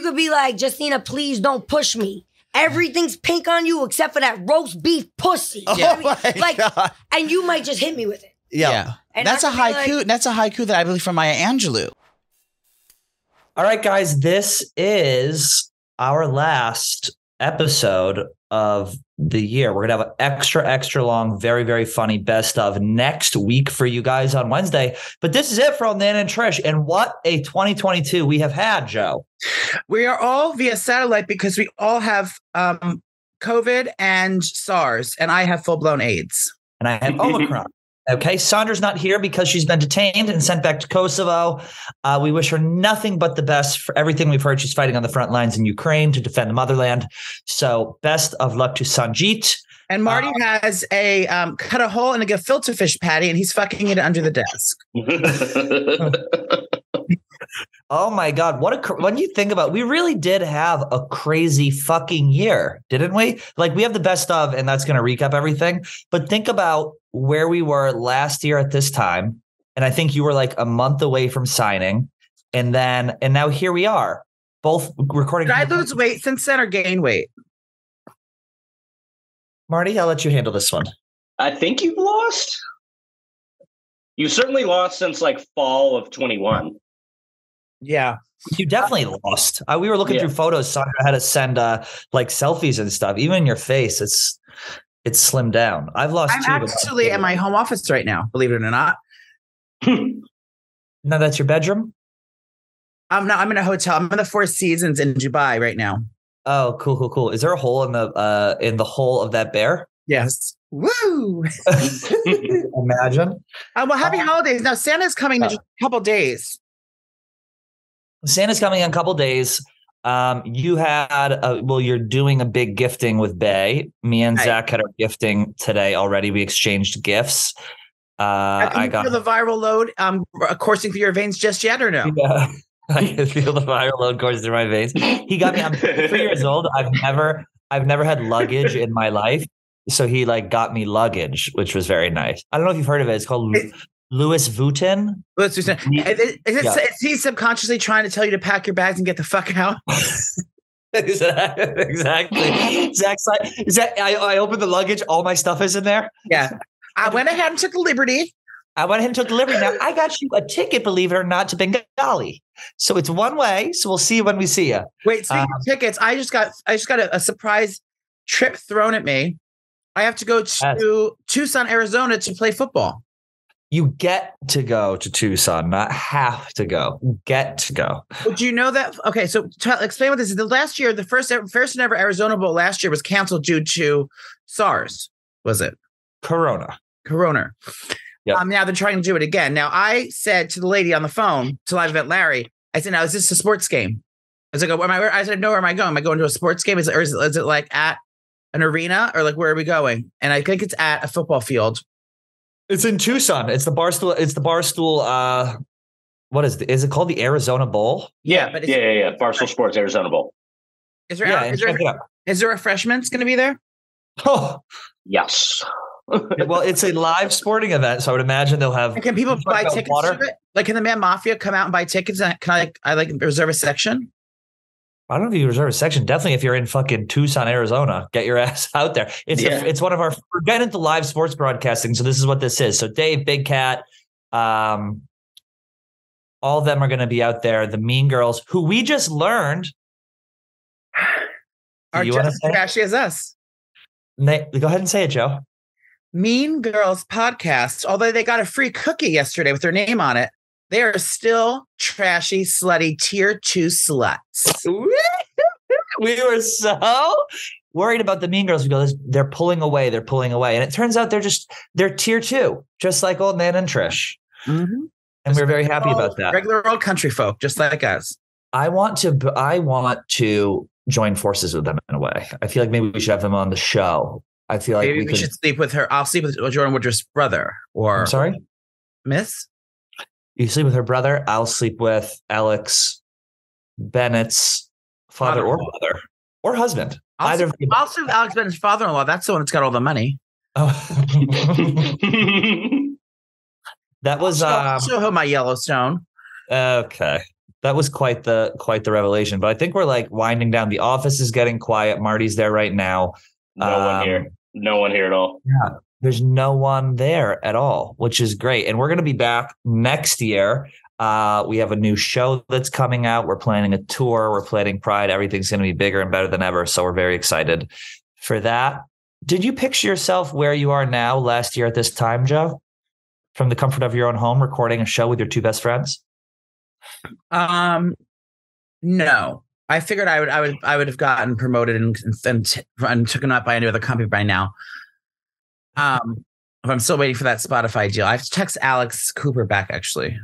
could be like, Justina, please don't push me. Everything's pink on you except for that roast beef pussy. Oh, my God. And you might just hit me with it. Yeah. And That's a haiku. That's a haiku that I believe from Maya Angelou. All right, guys, this is our last episode of the year. We're going to have an extra long, very, very funny best of next week for you guys on Wednesday. But this is it for Nan and Trish. And what a 2022 we have had, Joe. We are all via satellite because we all have COVID and SARS, and I have full-blown AIDS. And I have Omicron. Okay, Sandra's not here because she's been detained and sent back to Kosovo. We wish her nothing but the best for everything we've heard. She's fighting on the front lines in Ukraine to defend the motherland. So best of luck to Sanjit. And Marty has a cut a hole in a filter fish patty, and he's fucking it under the desk. Oh my God. When you think about it, we really did have a crazy fucking year, didn't we? Like we have the best of, and that's going to recap everything. But think about where we were last year at this time. And I think you were like a month away from signing. And now here we are, both recording. Did I lose weight since then or gain weight? Marty, I'll let you handle this one. I think you've lost. You certainly lost since like fall of 21. Yeah. You definitely lost. We were looking through photos. Sandra had to send like selfies and stuff. Even in your face, it's slimmed down. I've lost too. I'm actually at my home office right now, believe it or not. Now that's your bedroom? No, I'm in a hotel. I'm in the Four Seasons in Dubai right now. Oh, cool. Is there a hole in the hole of that bear? Yes. Woo! Imagine. Well, happy holidays. Now Santa's coming in just a couple days. Santa's coming in a couple days. You had you're doing a big gifting with Bay. Me and Zach had our gifting today already. We exchanged gifts. I got the viral load coursing through your veins just yet or no? Yeah. I can feel the viral load coursing through my veins. He got me. I'm 3 years old. I've never had luggage in my life, so he got me luggage, which was very nice. I don't know if you've heard of it. It's called Louis Vuitton. Louis Vuitton. Is he subconsciously trying to tell you to pack your bags and get the fuck out? Exactly. Zach's like, I opened the luggage. All my stuff is in there. Yeah. I went ahead and took the liberty. Now, I got you a ticket, believe it or not, to Bengali. So it's one way. So we'll see you when we see you. Wait, speaking of tickets, I just got a surprise trip thrown at me. I have to go to Tucson, Arizona to play football. You get to go to Tucson, not have to go. Get to go. Would you know that? Okay, so explain what this is. The last year, the first and ever Arizona Bowl last year was canceled due to SARS. Was it? Corona. Yep. Now they're trying to do it again. Now I said to the lady on the phone, to live event Larry, I said, "Now is this a sports game?" I was like, I said, "No, where am I going? Am I going to a sports game? Is it like at an arena or like where are we going?" And I think it's at a football field. It's in Tucson. It's the Barstool. What is it? Is it called the Arizona Bowl? Yeah. Barstool Sports Arizona Bowl. Is there refreshments going to be there? Oh, yes. Well, it's a live sporting event, so I would imagine they'll have. And can people buy tickets to it? Like, can the Man Mafia come out and buy tickets? And can I reserve a section? I don't know if you reserve a section. Definitely, if you're in fucking Tucson, Arizona, get your ass out there. It's one of our. We're getting into live sports broadcasting, so this is what this is. So Dave, Big Cat, all of them are going to be out there. The Mean Girls, who we just learned are just as trashy as us. Go ahead and say it, Joe. Mean Girls podcast, although they got a free cookie yesterday with their name on it, they are still trashy, slutty, tier 2 sluts. We were so worried about the Mean Girls. We go, they're pulling away. And it turns out they're tier 2, just like old Nan and Trish. Mm-hmm. And we're very happy about that. Regular old country folk, just like us. I want to join forces with them in a way. I feel like maybe we should have them on the show. I feel like maybe we should sleep with her. I'll sleep with Jordan Woodruff's brother. Or I'm sorry, Miss. You sleep with her brother. I'll sleep with Alex Bennett's father or brother or husband. I'll sleep with Alex Bennett's father-in-law. That's the one that's got all the money. Oh. That was show him my Yellowstone. Okay. That was quite the revelation. But I think we're like winding down. The office is getting quiet. Marty's there right now. No one here. No one here at all. Yeah, there's no one there at all, which is great. And we're going to be back next year. We have a new show that's coming out. We're planning a tour. We're planning Pride. Everything's going to be bigger and better than ever. So we're very excited for that. Did you picture yourself where you are now last year at this time, Joe? From the comfort of your own home, recording a show with your two best friends? No. I figured I would have gotten promoted and taken up by another company by now. I'm still waiting for that Spotify deal. I have to text Alex Cooper back, actually.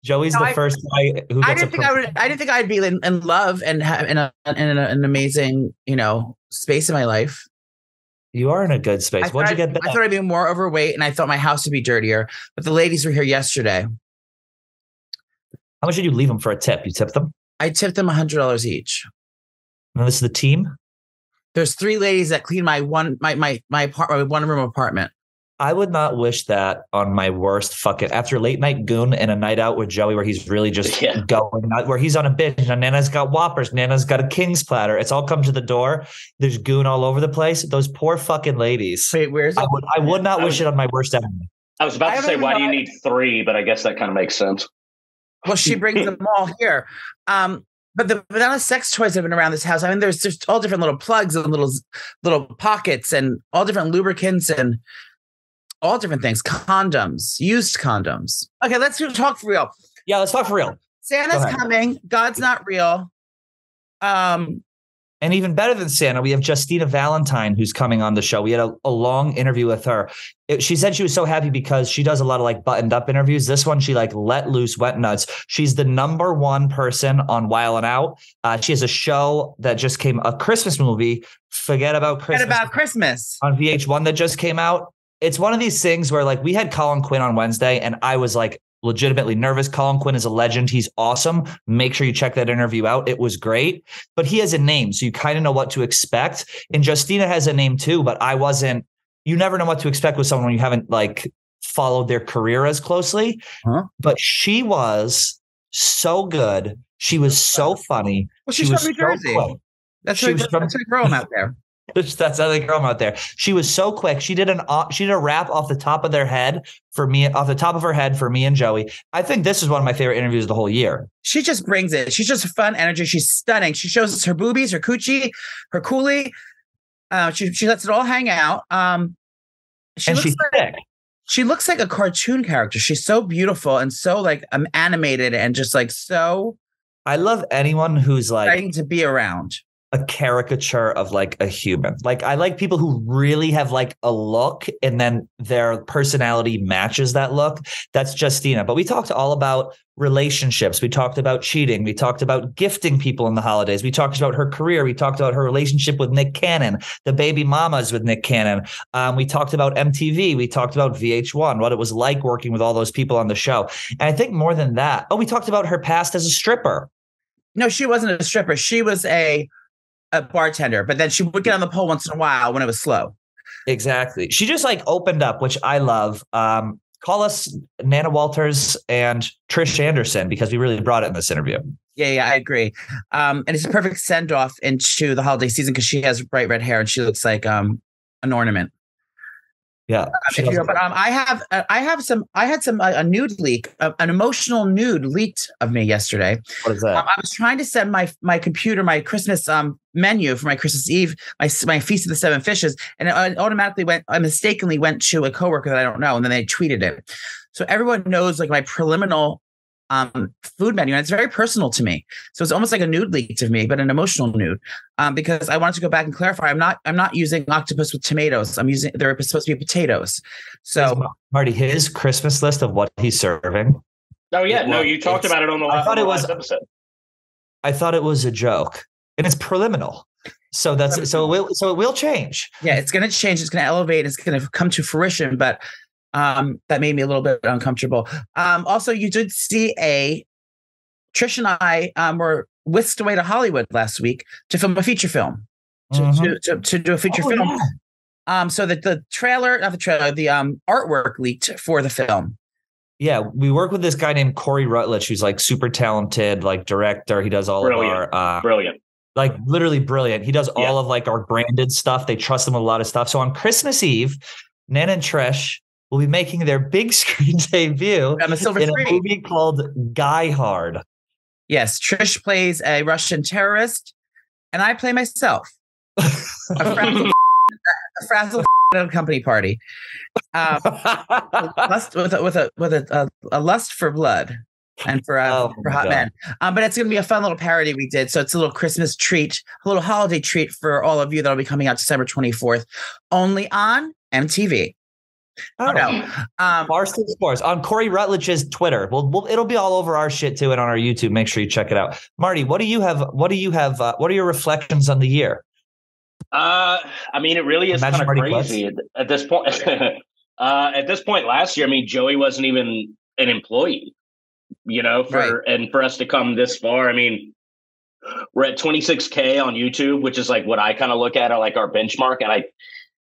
Joey's the first guy who gets I didn't think I'd be in love and in an amazing, space in my life. You are in a good space. What'd you get back? I thought I'd be more overweight, and I thought my house would be dirtier. But the ladies were here yesterday. How much did you leave them for a tip? You tipped them? I tipped them $100 each. And this is the team? There's 3 ladies that clean my one room apartment. I would not wish that on my worst after a late night goon and a night out with Joey where he's really just going out, where he's on a binge and Nana's got Whoppers, Nana's got a King's platter. It's all come to the door. There's goon all over the place. Those poor fucking ladies. Wait, where's it? I would not wish it on my worst enemy. I was about to say, why do you need 3? But I guess that kind of makes sense. Well, she brings them all here. But the amount of sex toys that have been around this house, I mean, there's just all different little plugs and little pockets and all different lubricants and all different things. Condoms, used condoms. Okay, let's talk for real. Yeah, let's talk for real. Santa's coming. God's not real. And even better than Santa, we have Justina Valentine, who's coming on the show. We had a long interview with her. She said she was so happy because she does a lot of like buttoned up interviews. This one, she like let loose, went nuts. She's the #1 person on Wild 'N Out. She has a show that just came, a Christmas movie. Forget About Christmas on VH1 that just came out. It's one of these things where like we had Colin Quinn on Wednesday and I was like legitimately nervous. Colin Quinn is a legend. He's awesome. Make sure you check that interview out. It was great, but he has a name. So you kind of know what to expect. And Justina has a name too, but you never know what to expect with someone when you haven't like followed their career as closely. Huh? But she was so good. She was so funny. Well, she's from New Jersey. That's a girl out there. That's how they grow them out there. She was so quick. She did a rap off the top of her head for me and Joey. I think this is one of my favorite interviews of the whole year. She just brings it. She's just a fun energy. She's stunning. She shows us her boobies, her coochie, her coolie. She lets it all hang out. She's thick. She looks like a cartoon character. She's so beautiful and so like animated and just like so. I love anyone who's like exciting to be around. A caricature of like a human. Like I like people who really have like a look and then their personality matches that look. That's Justina. But we talked all about relationships. We talked about cheating. We talked about gifting people in the holidays. We talked about her career. We talked about her relationship with Nick Cannon, the baby mamas with Nick Cannon. We talked about MTV. We talked about VH1, what it was like working with all those people on the show. And I think more than that, we talked about her past as a stripper. No, she wasn't a stripper. She was a bartender, but then she would get on the pole once in a while when it was slow. Exactly. She just like opened up, which I love. Call us Nana Walters and Trish Anderson because we really brought it in this interview. Yeah, I agree. And it's a perfect send off into the holiday season because she has bright red hair and she looks like an ornament. Yeah. I had a nude leak, an emotional nude leaked of me yesterday. What is that? I was trying to send my computer my Christmas menu for my Christmas Eve, my Feast of the Seven Fishes, and it I mistakenly went to a coworker that I don't know, and then they tweeted it. So everyone knows like my preliminary food menu, and it's very personal to me. So it's almost like a nude leak to me, but an emotional nude, because I wanted to go back and clarify. I'm not using octopus with tomatoes. They're supposed to be potatoes. So Marty, his Christmas list of what he's serving. Oh yeah, no, you talked about it on the last episode. I thought it was a joke, and it's preliminary. So it will change. Yeah, it's going to change. It's going to elevate. It's going to come to fruition, but. That made me a little bit uncomfortable. Also, you did see Trish and I were whisked away to Hollywood last week to film a feature film, to do a feature film. Yeah. So that the artwork leaked for the film. Yeah, we work with this guy named Corey Rutledge, who's like super talented, like director. He does all of our brilliant. Like literally brilliant. He does all of like our branded stuff. They trust him with a lot of stuff. So on Christmas Eve, Nan and Trish will be making their big screen debut on the silver in screen. A movie called Guy Hard. Yes, Trish plays a Russian terrorist, and I play myself. A frazzled at a company party. Lust with a lust for blood and for hot men. But it's going to be a fun little parody we did. So it's a little Christmas treat, a little holiday treat for all of you that'll be coming out December 24th, only on MTV. Oh no! Barstool Sports on Corey Rutledge's Twitter. It'll be all over our shit too, and on our YouTube. Make sure you check it out. Marty, what do you have? What are your reflections on the year? I mean, it really is kind of crazy at this point. At this point last year, I mean, Joey wasn't even an employee, and for us to come this far, I mean, we're at 26K on YouTube, which is like what I kind of look at like our benchmark. And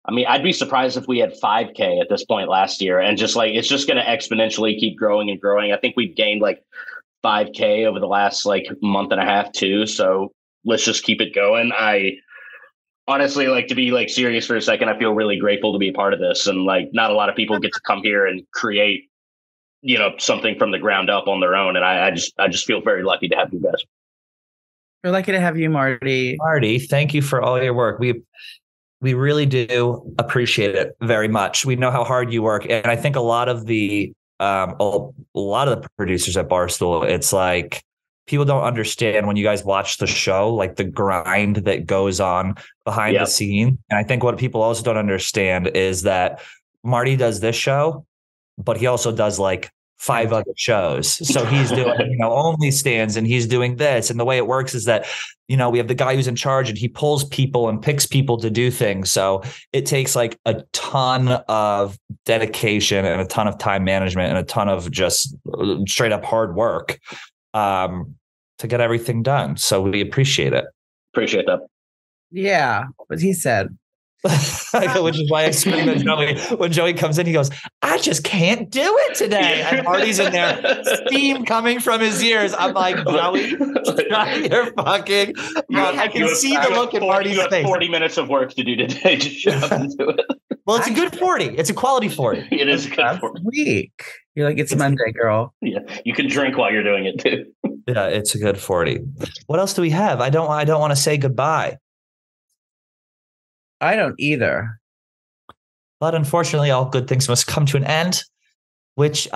I mean, I'd be surprised if we had 5K at this point last year, and just like, it's just going to exponentially keep growing and growing. I think we've gained like 5K over the last like month and a half too. So let's just keep it going. I honestly, like, to be like serious for a second, I feel really grateful to be a part of this. And like, not a lot of people get to come here and create, something from the ground up on their own. And I just feel very lucky to have you guys. We're lucky to have you, Marty. Marty, thank you for all your work. We really do appreciate it very much. We know how hard you work. And I think a lot of the producers at Barstool, it's like people don't understand when you guys watch the show, like the grind that goes on behind the scene. And I think what people also don't understand is that Marty does this show, but he also does like 5 other shows. So he's doing, only stands, and he's doing this. And the way it works is that, we have the guy who's in charge, and he pulls people and picks people to do things. So it takes like a ton of dedication and a ton of time management and a ton of just straight up hard work to get everything done. So we appreciate it. Appreciate that. Yeah, what he said. Which is why I scream at Joey when Joey comes in. He goes, "I just can't do it today." And Marty's in there, steam coming from his ears. I'm like, Joey, you're fucking. I can see the look in Marty's face. 40 minutes of work to do today. Just shut up and do it. Well, it's a good 40. It's a quality 40. It is a good 40. Week. You're like, it's Monday, girl. Yeah, you can drink while you're doing it too. Yeah, it's a good 40. What else do we have? I don't want to say goodbye. I don't either. But unfortunately, all good things must come to an end, which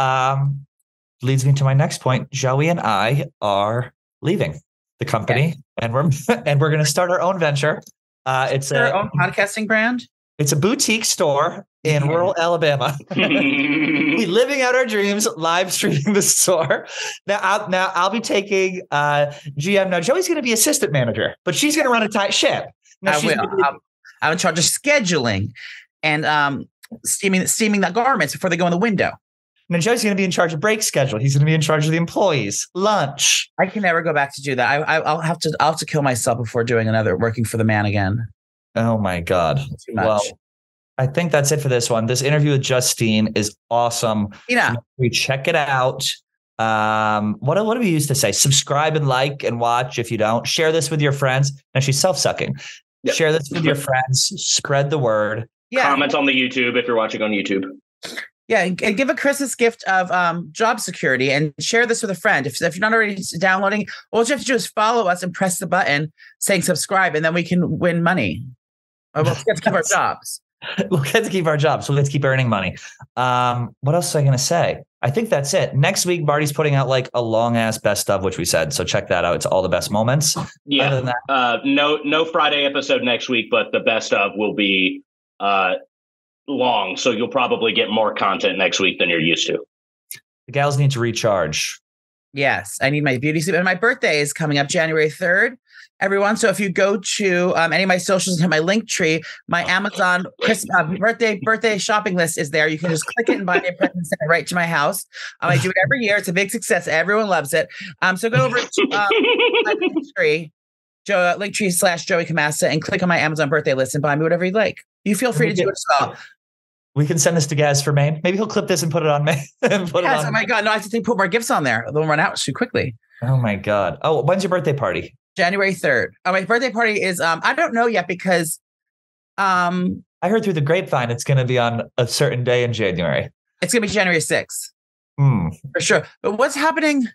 leads me to my next point. Joey and I are leaving the company, and we're going to start our own venture. It's our own podcasting brand. It's a boutique store in rural Alabama. We're living out our dreams, live streaming the store. Now I'll be taking GM. Now Joey's going to be assistant manager, but she's going to run a tight ship. Now, I'm in charge of scheduling and steaming the garments before they go in the window. Now Joe's going to be in charge of break schedule. He's going to be in charge of the employees, lunch. I can never go back to do that. I'll have to kill myself before doing working for the man again. Oh my God. Too much. Well, I think that's it for this one. This interview with Justine is awesome. Yeah. We check it out. What do we used to say? Subscribe and like and watch. If you don't, share this with your friends. Now she's self-sucking. Yep. Share this with your friends. Spread the word. Yeah. Comment on the YouTube if you're watching on YouTube. Yeah, and give a Christmas gift of job security and share this with a friend. If you're not already downloading, all you have to do is follow us and press the button saying subscribe, and then we can win money. We'll get to keep our jobs. We'll get to keep our jobs. So let's keep earning money. What else was I going to say? I think that's it. Next week, Marty's putting out like a long ass best of, which we said. So check that out. It's all the best moments. Yeah. Other than that, no Friday episode next week, but the best of will be long. So you'll probably get more content next week than you're used to. The gals need to recharge. Yes. I need my beauty sleep. And my birthday is coming up January 3rd. Everyone. So if you go to any of my socials and hit my link tree, my Amazon birthday shopping list is there. You can just click it and buy me a present and send it right to my house. I do it every year. It's a big success. Everyone loves it. So go over to my link tree, Linktree / Joey Camassa, and click on my Amazon birthday list and buy me whatever you'd like. You feel free to do it as well. We can send this to Gaz for Maine. Maybe he'll clip this and put it on Maine. Oh my God. No, I have to put more gifts on there. They'll run out too quickly. Oh my God. Oh, when's your birthday party? January 3rd. Oh, my birthday party is, I don't know yet because I heard through the grapevine it's going to be on a certain day in January. It's going to be January 6th. For sure. But what's happening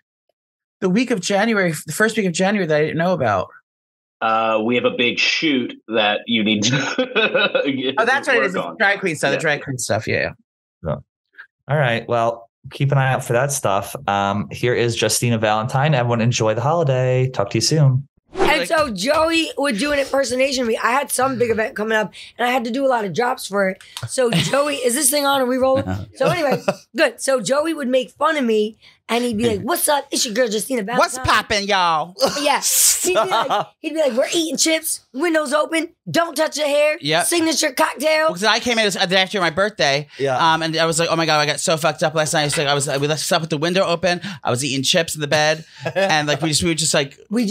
the week of January, the first week of January that I didn't know about? We have a big shoot that you need to oh, that's what it is. It's drag queen stuff. The drag queen stuff. Yeah. All right. Well, keep an eye out for that stuff. Here is Justina Valentine. Everyone enjoy the holiday. Talk to you soon. And so Joey would do an impersonation of me. I had some big event coming up and I had to do a lot of drops for it. So Joey, is this thing on? Are we rolling? So anyway, good. So Joey would make fun of me and he'd be like, what's up? It's your girl, Justina Valentine. What's popping, y'all? Yeah. He'd be like, we're eating chips, windows open, don't touch your hair, signature cocktail. Because I came in the day after my birthday. Yeah. And I was like, oh my God, I got so fucked up last night. We left stuff with the window open. I was eating chips in the bed. And like, we would just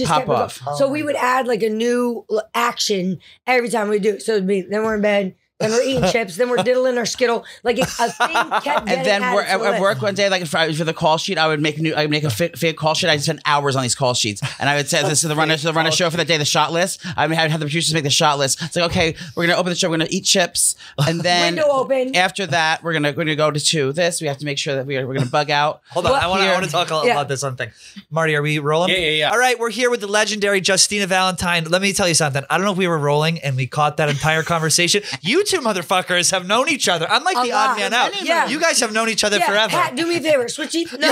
pop off. So we would add like a new action every time we do it. So it'd be, then we're in bed. Then we're eating chips. Then we're diddling our Skittle. Like a thing kept getting and then at work one day, like for the call sheet, I would make a fake call sheet. I'd spend hours on these call sheets, and I would say this is the runner show for the day, the shot list. I would have the producers make the shot list. It's like, okay, we're gonna open the show. We're gonna eat chips, and then window open. After that, we're gonna go to this. We have to make sure that we're gonna bug out. Hold on, I want to talk about this one thing. Marty, are we rolling? Yeah. All right, we're here with the legendary Justina Valentine. Let me tell you something. I don't know if we were rolling and we caught that entire conversation. You two motherfuckers have known each other. I'm like the odd man out. Yeah. You guys have known each other forever. Pat, do me a favor. Switch each. No,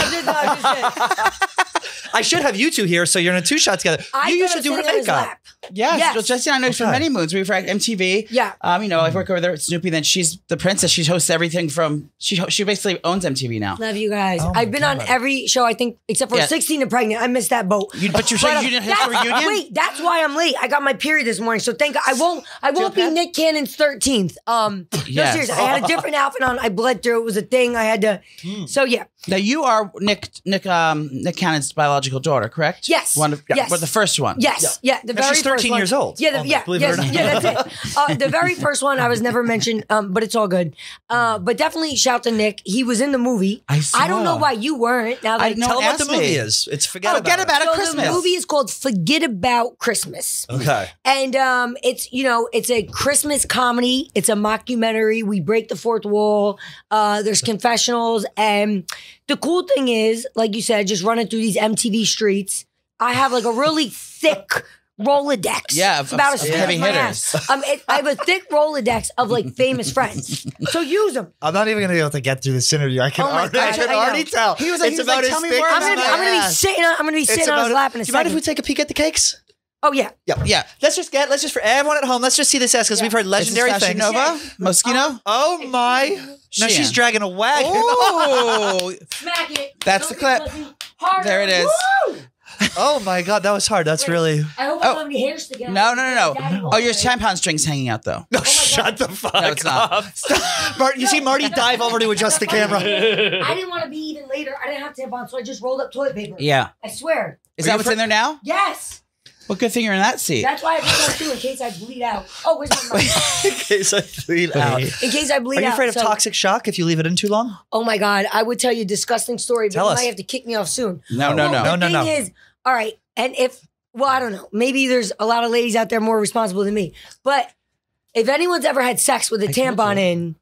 I should have you two here so you're in a two-shot together. You should do her makeup. Yes. Well, Justina, I know for many moons. We were at MTV. Yeah. I work over there with Snoopy. Then she's the princess. She hosts everything from. She basically owns MTV now. Love you guys. I've been on every show I think except for 16 and Pregnant. I missed that boat. But you're saying you didn't have a reunion. Wait, that's why I'm late. I got my period this morning, so thank God. I won't be Nick Cannon's 13th. No, seriously, I had a different outfit on. I bled through. It was a thing. I had to. So yeah. Now you are Nick Cannon's biological daughter, correct? Yes. Yes. But the first one. Yes. Yeah. The very she's 13 years old. Yeah. That's it. The very first one I was never mentioned, but it's all good. But definitely shout to Nick. He was in the movie. I don't know why you weren't. Now that tell him what the movie is. It's Forget About It. Christmas. The movie is called Forget About Christmas. Okay. And it's a Christmas comedy. It's a mockumentary. We break the fourth wall. There's confessionals. And the cool thing is, like you said, just running through these MTV streets, I have like a really thick Rolodex. Yeah, it's about as heavy hitters. I have a thick Rolodex of like famous friends. So use them. I'm not even going to be able to get through this interview. I can already tell. He was like, tell me more I'm going to be sitting on his lap in a second. Do you mind if we take a peek at the cakes? Oh yeah. Yeah. Let's just for everyone at home, let's just see this ass because we've heard legendary things. Nova? Moschino? Oh my. No, she's dragging a wagon. Oh. Smack it. That's the clip. There it is. Woo! Oh my God, that was hard. That's really. I hope I don't have any hair sticking out. No. Oh, your tampon string's hanging out though. No, shut the fuck No, it's not. up. You see Marty dive over to adjust the camera. I didn't want to be even later. I didn't have tampon, so I just rolled up toilet paper. Yeah. I swear. Is that what's in there now? Yes. Well, good thing you're in that seat. That's why I put that too, in case I bleed out. Oh, where's my mic? In case I bleed out. In case I bleed out. Are you afraid of toxic shock if you leave it in too long? Oh my God. I would tell you a disgusting story, but you might have to kick me off soon. No. The thing is, all right, and I don't know, maybe there's a lot of ladies out there more responsible than me, but if anyone's ever had sex with a tampon in.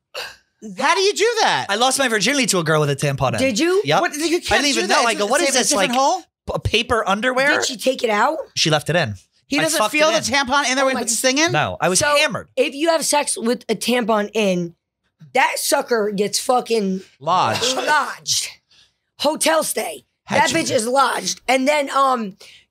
How do you do that? I lost my virginity to a girl with a tampon in. Did you? Yep. What, you can't I didn't even know. I go, what is this? Like hole? A paper underwear? Did she take it out? She left it in. He doesn't feel the tampon in there when he puts his thing in? No, I was hammered. If you have sex with a tampon in, that sucker gets fucking lodged. Hotel stay. That bitch is lodged. And then,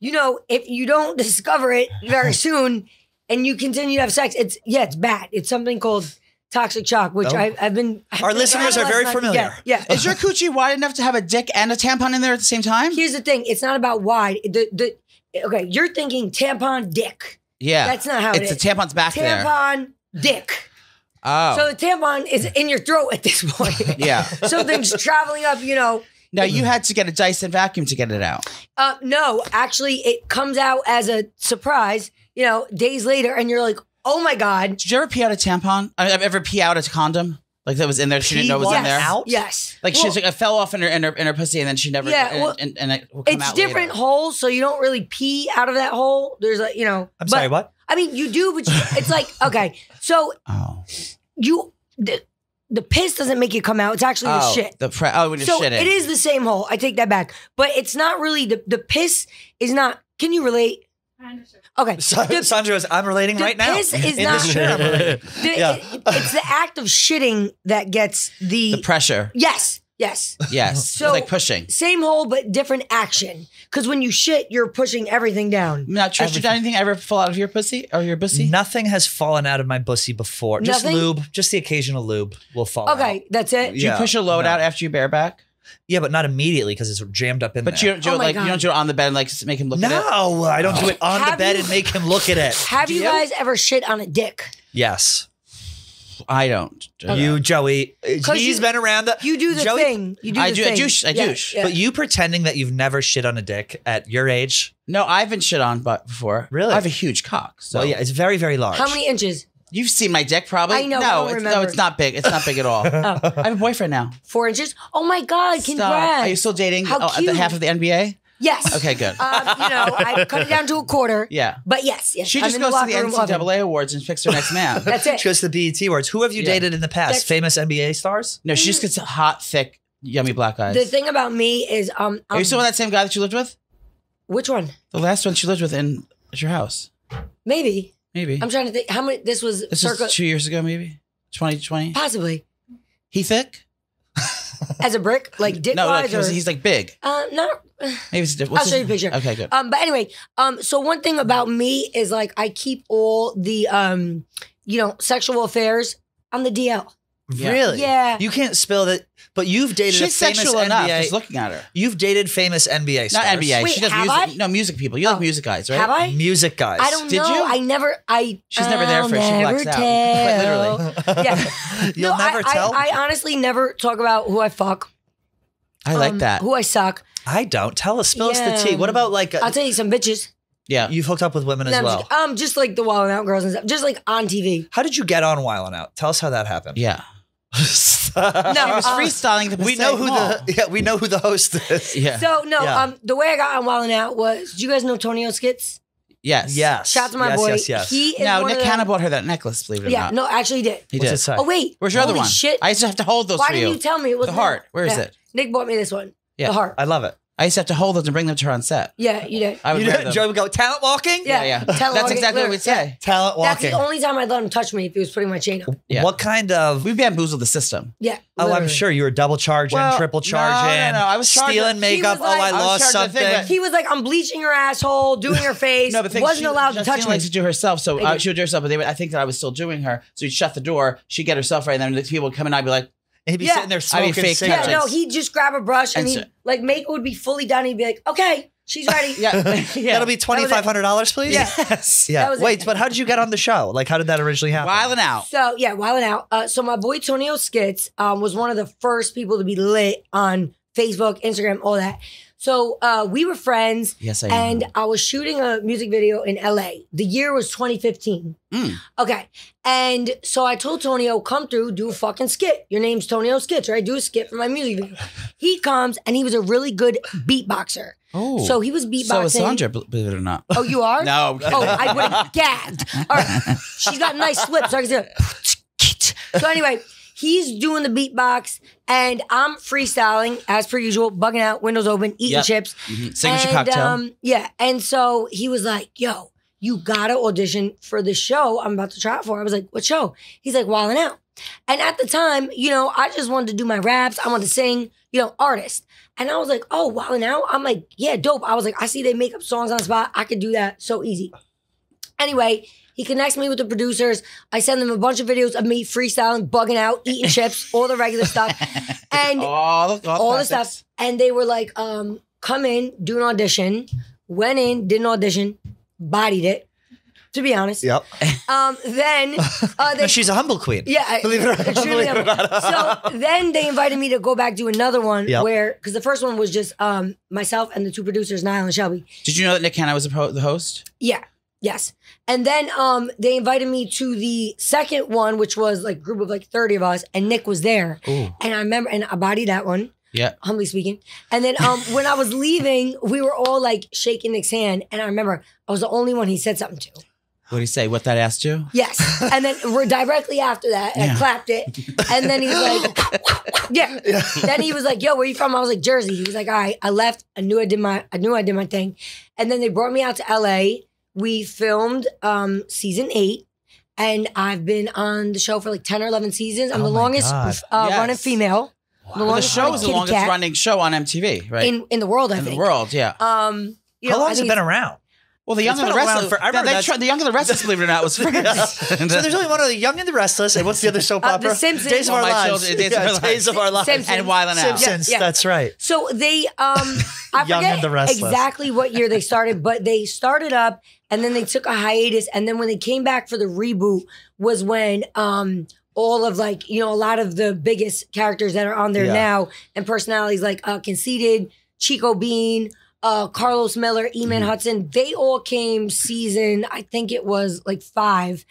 if you don't discover it very soon and you continue to have sex, it's bad. It's something called toxic shock, which I've been. Our listeners are very familiar. Yeah. Is your coochie wide enough to have a dick and a tampon in there at the same time? Here's the thing. It's not about wide. Okay, you're thinking tampon dick. Yeah. That's not how it is. The tampon's back there. Tampon dick. Oh. So the tampon is in your throat at this point. Yeah. So things traveling up, Now, you had to get a Dyson vacuum to get it out. No, actually, it comes out as a surprise, days later, and you're like, oh my God. Did you ever pee out a tampon? Ever pee out a condom? Like that was in there. She didn't know it was in there. Out? Yes. Like she's like, I fell off in her pussy, and then she never. Yeah. Well, and it will come it's out different later. holes, so you don't really pee out of that hole. There's like I'm sorry. What? I mean, you do, but it's like okay. So the piss doesn't make it come out. It's actually the shit. When you're shitting. It is the same hole. I take that back, but it's not really the piss is not. Can you relate? Okay. Sandra, I'm relating right now. Piss is not. It's the act of shitting that gets the pressure. Yes. So it's like pushing. Same hole, but different action. Because when you shit, you're pushing everything down. Now, Trish, did anything ever fall out of your pussy or your bussy? Nothing has fallen out of my bussy before. Just lube. Just the occasional lube will fall out. Okay, that's it. Do you push a load out after you bareback? Yeah, but not immediately because it's jammed up in there. But you don't do it you don't do it on the bed and like make him look at it? No, I don't do it on the bed and make him look at it. Have you guys ever shit on a dick? Yes. I don't. You, Joey, he's been around. You do the thing. You do the thing. I douche. But you pretending that you've never shit on a dick at your age? No, I've been shit on before. Really? I have a huge cock. So. Well, yeah, it's very, very large. How many inches? You've seen my dick probably. I know. No, it's not big. It's not big at all. I have a boyfriend now. 4 inches? Oh my God, congrats. Are you still dating How cute. the half of the NBA? Yes. Okay, good. I cut it down to a quarter. Yeah. But yes. She just goes to the NCAA awards and picks her next man. That's it. She goes to the BET Awards. Who have you dated in the past? Famous NBA stars? No, she just gets hot, thick, yummy black eyes. The thing about me is Are you still with that same guy that you lived with? Which one? The last one she lived with at your house. Maybe. I'm trying to think. How many? This was circa 2 years ago, maybe 2020. Possibly. He thick? As a brick, like dick wise, or he's like big. Not. Maybe it's different. I'll show you a picture. Okay, good. But anyway, so one thing about me is like I keep all the sexual affairs on the DL. Yeah. Really? Yeah. You can't spill that, but you've dated She's a famous sexual enough NBA. just looking at her. You've dated famous NBA stars. Not NBA. Wait, she does have music. I? No, music people. You like music guys, right? Have I? Music guys. I don't Did know. you? I never. She's never there for it. She blacks out. Quite literally. Yeah. You'll never tell? I honestly never talk about who I fuck. I like that. Who I suck. I don't. Tell us. Spill us the tea. What about like? I'll tell you some bitches. Yeah. You've hooked up with women as well. Just like the Wild 'N Out girls and stuff. Just like on TV. How did you get on Wild 'N Out? Tell us how that happened. Yeah. No, She was freestyling the we know who we know who the host is. Yeah. So the way I got on Wild 'N Out was, do you guys know Tonio Skits? Yes. Yes. Shout out to my boy. Yes. He is Now one Nick of Cannon bought her that necklace. Believe it or not. Yeah. No, actually he did. He What's did. it say? Oh wait. Where's your other Holy one? Shit. I used to have to hold those Why for you. didn't you tell me it was The heart. Where is it? Nick bought me this one. Yeah. The heart. I love it. I used to have to hold those and bring them to her on set. Yeah, you did. I would You wear know, them. Joe would go, talent walking? Yeah. That's exactly what we'd say. Talent That's walking. the only time I'd let him touch me if he was putting my chain up. Yeah. What kind of... We bamboozled the system. Yeah. Oh, I'm literally. sure you were double charging, triple charging. No. I was stealing makeup. He was like- I I was lost charged the thing, something. but- He was like, I'm bleaching her asshole, doing her face. No, but wasn't allowed to touch Justina me. likes to do herself, so I did. she would do herself, but I think that I was still doing her. So he'd shut the door, she'd get herself right, and then the people would come in, I'd be like, And he'd be Yeah. sitting there I mean, smoking fake cigarettes. Yeah, no, he'd just grab a brush and And he'd like makeup would be fully done. He'd be like, okay, she's ready. yeah. That'll be $2,500, please? Yeah. Yes. Yeah. That was Wait, it. but how did you get on the show? Like, how did that originally happen? Wilding out. So yeah, Wild 'N Out. So my boy Tonio Skits was one of the first people to be lit on Facebook, Instagram, all that. So we were friends. Yes, I am. And I was shooting a music video in LA. The year was 2015. Okay. And so I told Tonio, come through, do a fucking skit. Your name's Tonio Skits, right? Do a skit for my music video. He comes and he was a really good beatboxer. Oh. So he was beatboxing. So is Sandra, believe it or not. Oh, you are? No. Oh, I would have gagged. All right. She's got nice lips. So I can say, so anyway, he's doing the beatbox and I'm freestyling as per usual, bugging out, windows open, eating chips. Signature cocktail. Yeah. And so he was like, yo, you gotta audition for the show I'm about to try out for. I was like, what show? He's like, Wild 'N Out. And at the time, I just wanted to do my raps. I wanted to sing, artist. And I was like, oh, Wild 'N Out? I'm like, yeah, dope. I was like, I see they make up songs on the spot. I could do that so easy. Anyway, he connects me with the producers. I send them a bunch of videos of me freestyling, bugging out, eating chips, all the regular stuff. And all the stuff. And they were like, come in, do an audition. Went in, did an audition, bodied it, to be honest. Yep. Then She's a humble queen. yeah, Believe it or not. extremely humble. So then they invited me to go back to another one where, because the first one was just myself and the two producers, Niall and Shelby. Did you know that Nick Cannon was the host? Yeah. Yes. And then they invited me to the second one, which was like a group of like 30 of us, and Nick was there. Ooh. And I remember, and I bodied that one. Yeah. Humbly speaking. And then when I was leaving, we were all like shaking Nick's hand. And I remember I was the only one he said something to. What did he say? What that asked you? Yes. And then we're directly after that. And I clapped it. And then he's like, yeah. Then he was like, yo, where you from? I was like, Jersey. He was like, all right, I left. I knew I did my thing. And then they brought me out to LA. We filmed season 8. And I've been on the show for like 10 or 11 seasons. I'm the longest running female. Wow. The show is the longest running show on MTV, right? In the world, I think. In the world, yeah. How long has it been around? Well, the Young and the Restless. The Young and the Restless, believe it or not, was first. So there's only one of the Young and the Restless, and what's the other soap opera? The Simpsons. Days of Our Lives. Days of Our Lives. Simpsons. And Wild 'N Out. Simpsons. Yeah. That's right. So they, I Young and the forget Restless. exactly what year they started, but they started up, and then they took a hiatus, and then when they came back for the reboot was when all of like, a lot of the biggest characters that are on there now and personalities like Conceited, Chico Bean, Carlos Miller, E-Man Hudson, they all came season, I think it was like 5.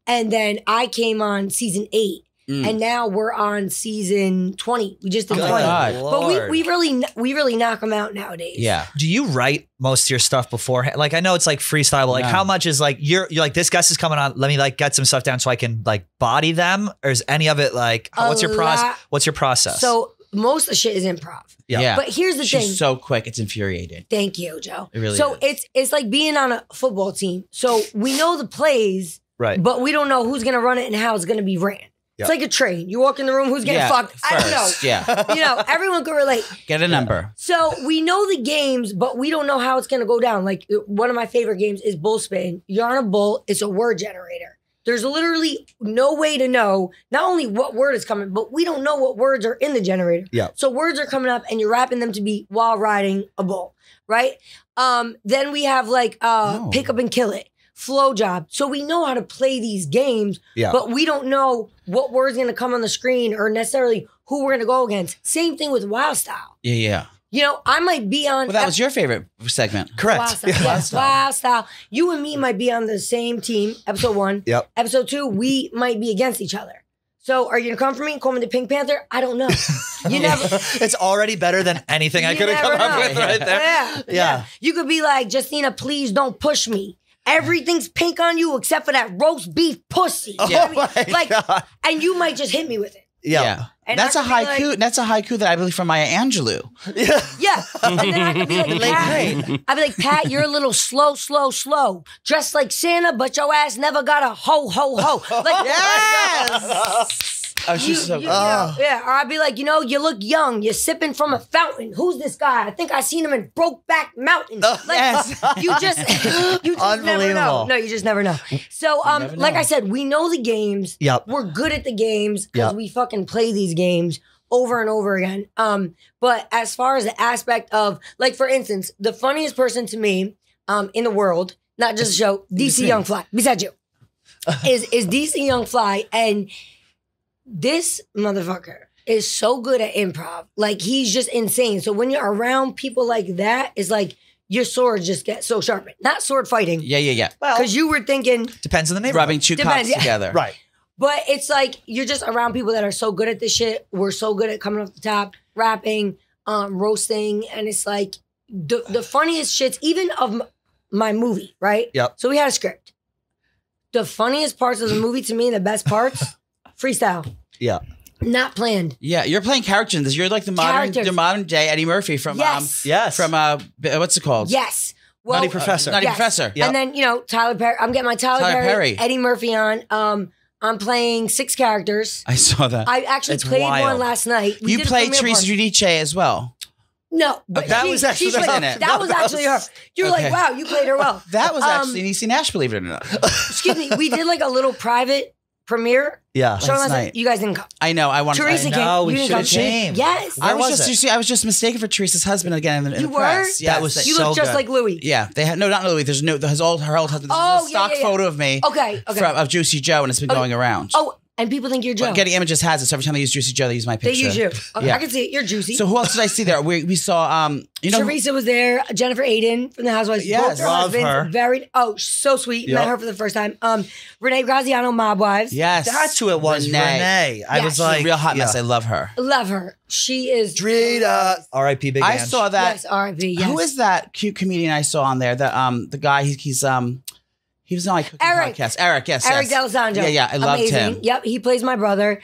And then I came on season 8. And now we're on season 20. We just did 20. But we really knock them out nowadays. Yeah. Do you write most of your stuff beforehand? Like, I know it's like freestyle, but like how much is like, you're like, this guest is coming on, let me like get some stuff down so I can like body them? Or is any of it like, what's your process? So most of the shit is improv. Yeah. But here's the thing. She's so quick. It's infuriating. Thank you, Joe. It really so is. it's like being on a football team. So we know the plays, right? But we don't know who's going to run it and how it's going to be ran. It's like a train. You walk in the room, who's getting fucked? I don't know. Yeah. Everyone can relate. Get a number. So we know the games, but we don't know how it's going to go down. Like one of my favorite games is bull spin. You're on a bull. It's a word generator. There's literally no way to know not only what word is coming, but we don't know what words are in the generator. Yeah. So words are coming up and you're rapping them to be while riding a bull, right? Then we have like pick up and kill it. Flow job. So we know how to play these games, but we don't know what word's going to come on the screen or necessarily who we're going to go against. Same thing with Wild Style. Yeah. I might be on... Well, that was your favorite segment. Correct. Wild Style. Yes, Wild Style. You and me might be on the same team, episode 1. Yep. Episode 2, we might be against each other. So are you going to come for me and call me the Pink Panther? I don't know. You never... It's already better than anything I could have come up with right there. Yeah. You could be like, Justina, please don't push me. Everything's pink on you except for that roast beef pussy. My God. And you might just hit me with it. Yeah. And that's a haiku. Like, that's a haiku that I believe from Maya Angelou. Yeah. And then I could be like, I'd be like, Pat, you're a little slow. Dressed like Santa, but your ass never got a ho. Like, yes. Oh, she's so good. Yeah. Or I'd be like, you look young. You're sipping from a fountain. Who's this guy? I think I seen him in Brokeback Mountain. You just never know. No, you just never know. So, like I said, we know the games. Yep. We're good at the games because we fucking play these games over and over again. But as far as the aspect of, like, for instance, the funniest person to me in the world, not just the show, DC Young Fly, besides you, is DC Young Fly. And this motherfucker is so good at improv. Like, he's just insane. So when you're around people like that, it's like your swords just get so sharpened. Not sword fighting. Yeah. Well, because you were thinking... Depends on the neighborhood. Rubbing two cops together. Right. But it's like you're just around people that are so good at this shit. We're so good at coming off the top, rapping, roasting. And it's like the funniest shits, even of my movie, right? Yep. So we had a script. The funniest parts of the movie to me, the best parts, freestyle. Yeah. Not planned. Yeah, you're playing characters in this. You're like the modern day Eddie Murphy from from what's it called? Yes. Well, Nutty Professor. Nutty Professor. Yep. And then Tyler Perry. I'm getting my Tyler Perry, Eddie Murphy on. I'm playing 6 characters. I saw that. I actually played one last night. You played Teresa Giudice as well. No, but that was actually that was actually her. You're like, wow, you played her well. That was actually Niecy Nash, believe it or not. Excuse me. We did like a little private premiere. Yeah. You guys didn't come. I know. I wanted Teresa to. came. No, we should have came. Yes. I was just mistaken for Teresa's husband again in the were? press. Yeah, that was you look just like Louis. Yeah. They had not Louis. There's her old husband. There's a stock photo of me. Okay. Of Juicy Joe, and it's been going around. Oh, And people think you're Joe. Well, Getty Images has it. So every time they use Juicy Joe, they use my picture. They use you. Okay, I can see it. You're juicy. So who else did I see there? We saw, Teresa was there. Jennifer Aiden from the Housewives. Yes, love her. So sweet. Met her for the first time. Renee Graziano, Mob Wives. Yes. That's who it was. Renee. I was like, she's a real hot mess. I love her. Love her. She is. Drita. R.I.P. Big I saw that. Yes, R.I.P. Yes. Who is that cute comedian I saw on there? The guy, he was on my cooking podcast. Eric, yes. Eric D'Alessandro. Yeah, I loved him. Yep, he plays my brother.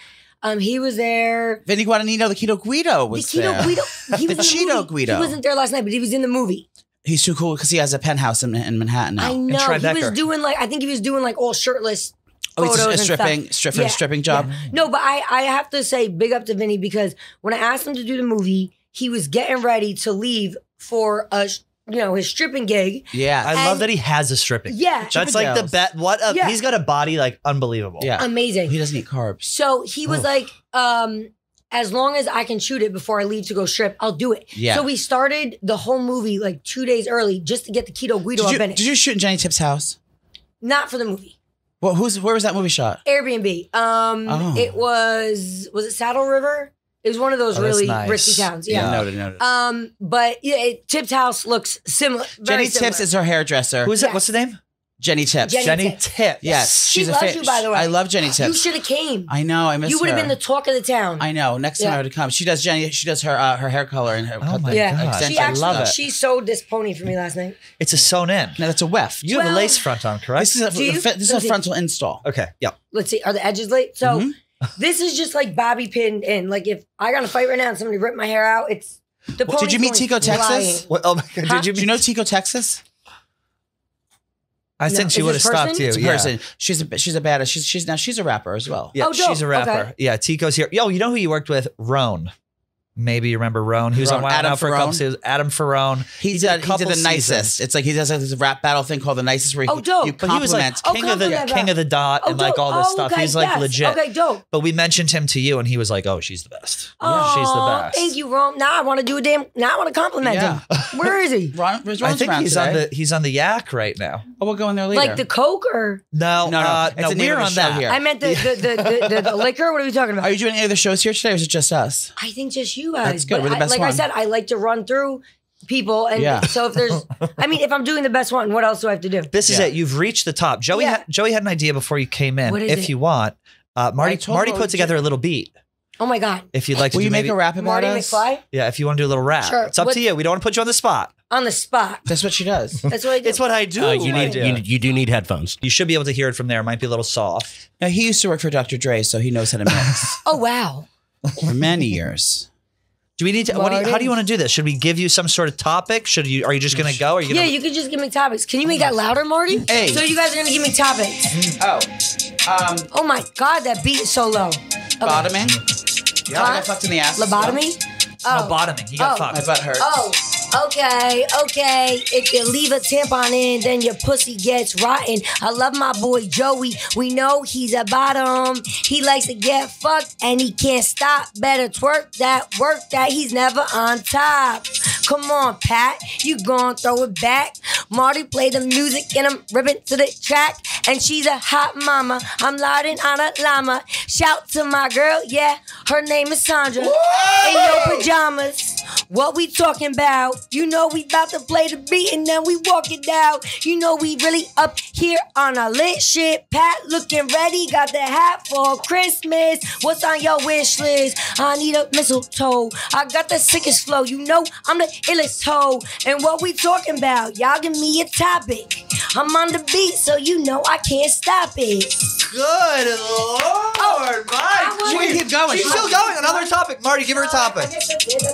He was there. Vinny Guadagnino, the Keto Guido was there. He was the Cheeto Guido. He wasn't there last night, but he was in the movie. He's too cool because he has a penthouse in Manhattan now. I know. He was doing I think he was doing all shirtless photos and stripping job. Yeah. No, but I have to say big up to Vinny because when I asked him to do the movie, he was getting ready to leave for his stripping gig. Yeah. I love that he has a stripping. Yeah. That's like the bet. He's got a body unbelievable. Yeah. Amazing. He doesn't eat carbs. So he was as long as I can shoot it before I leave to go strip, I'll do it. Yeah. So we started the whole movie 2 days early just to get the Keto Guido up in it. Did you shoot in Jenny Tipp's house? Not for the movie. Well, where was that movie shot? Airbnb. It was it Saddle River? It was one of those really risky towns. Yeah. Noted. But Tip's house looks similar. Jenny Tips is her hairdresser. Who is it? What's the name? Jenny Tips. Jenny Tips. Yes. She loves you, by the way. I love Jenny Tips. You should have came. I know. I miss her. You would have been the talk of the town. I know. Next time I would come. She does her hair color and her God. She actually she sewed this pony for me last night. It's a sewn in. No, that's a weft. You have a lace front on, correct? This is a frontal install. Okay. Yep. Let's see. Are the edges late? So this is just bobby pinned in. If I got to fight right now and somebody ripped my hair out, it's the pony. Did you meet Tico, Texas? Oh my God. Did you know Tico, Texas? I think she would have stopped you. It's a person. She's a badass. She's a rapper as well. Yeah, she's a rapper. Okay. Yeah, Tico's here. Yo, you know who you worked with? Roan. Maybe you remember Roan. He was on Wild Out for a couple seasons. Adam Ferrone. He did the nicest. It's he does this rap battle thing called the nicest where you compliment. He was king of the dot and all this stuff. Okay, he's legit. Okay, dope. But we mentioned him to you and he was like, oh, she's the best. Oh, she's the best. Thank you, Ron. Now I want to do now I want to compliment him. Where is he? I think he's on the Yak right now. Oh, we'll go in there later. The Coke or? No. It's we're on that here. I meant the liquor. What are we talking about? Are you doing any of the shows here today or is it just us? I think just you guys. That's good. We're the best I said, I like to run through people. And so if there's, if I'm doing the best one, what else do I have to do? This is it. You've reached the top. Joey had an idea before you came in. If you want, Marty put together a little beat. Oh my God. If you'd like to Will you make a rap about Marty us? McFly? Yeah, if you want to do a little rap. Sure. It's up to you. We don't want to put you on the spot. On the spot. That's what she does. That's what I do. It's what I do. You do need headphones. You should be able to hear it from there. It might be a little soft. Now, he used to work for Dr. Dre, so he knows how to mix. Oh, wow. For many years. Do we need to? How do you want to do this? Should we give you some sort of topic? Are you just going to go? Yeah, you could just give me topics. Can you make that louder, Marty? Hey. So you guys are going to give me topics. Oh my God, that beat is so low. Okay. Bottoming. Yeah, I got fucked in the ass. Lobotomy? No, bottoming. You got fucked. My butt hurts. Oh. Okay. If you leave a tampon in, then your pussy gets rotten. I love my boy Joey. We know he's a bottom. He likes to get fucked and he can't stop. Better work that. He's never on top. Come on, Pat. You gon' throw it back. Marty play the music and I'm ripping to the track. And she's a hot mama. I'm loading on a llama. Shout to my girl, yeah. Her name is Sandra. In your pajamas. What we talking about? You know we about to play the beat and then we walk it out. You know we really up here on our lit shit. Pat looking ready, got the hat for Christmas. What's on your wish list? I need a mistletoe. I got the sickest flow. You know I'm the illest hoe. And what we talking about? Y'all give me a topic. I'm on the beat, so you know I can't stop it. Good Lord, Mike. We keep going. She's still going. Another topic. Marty, give her a topic. That's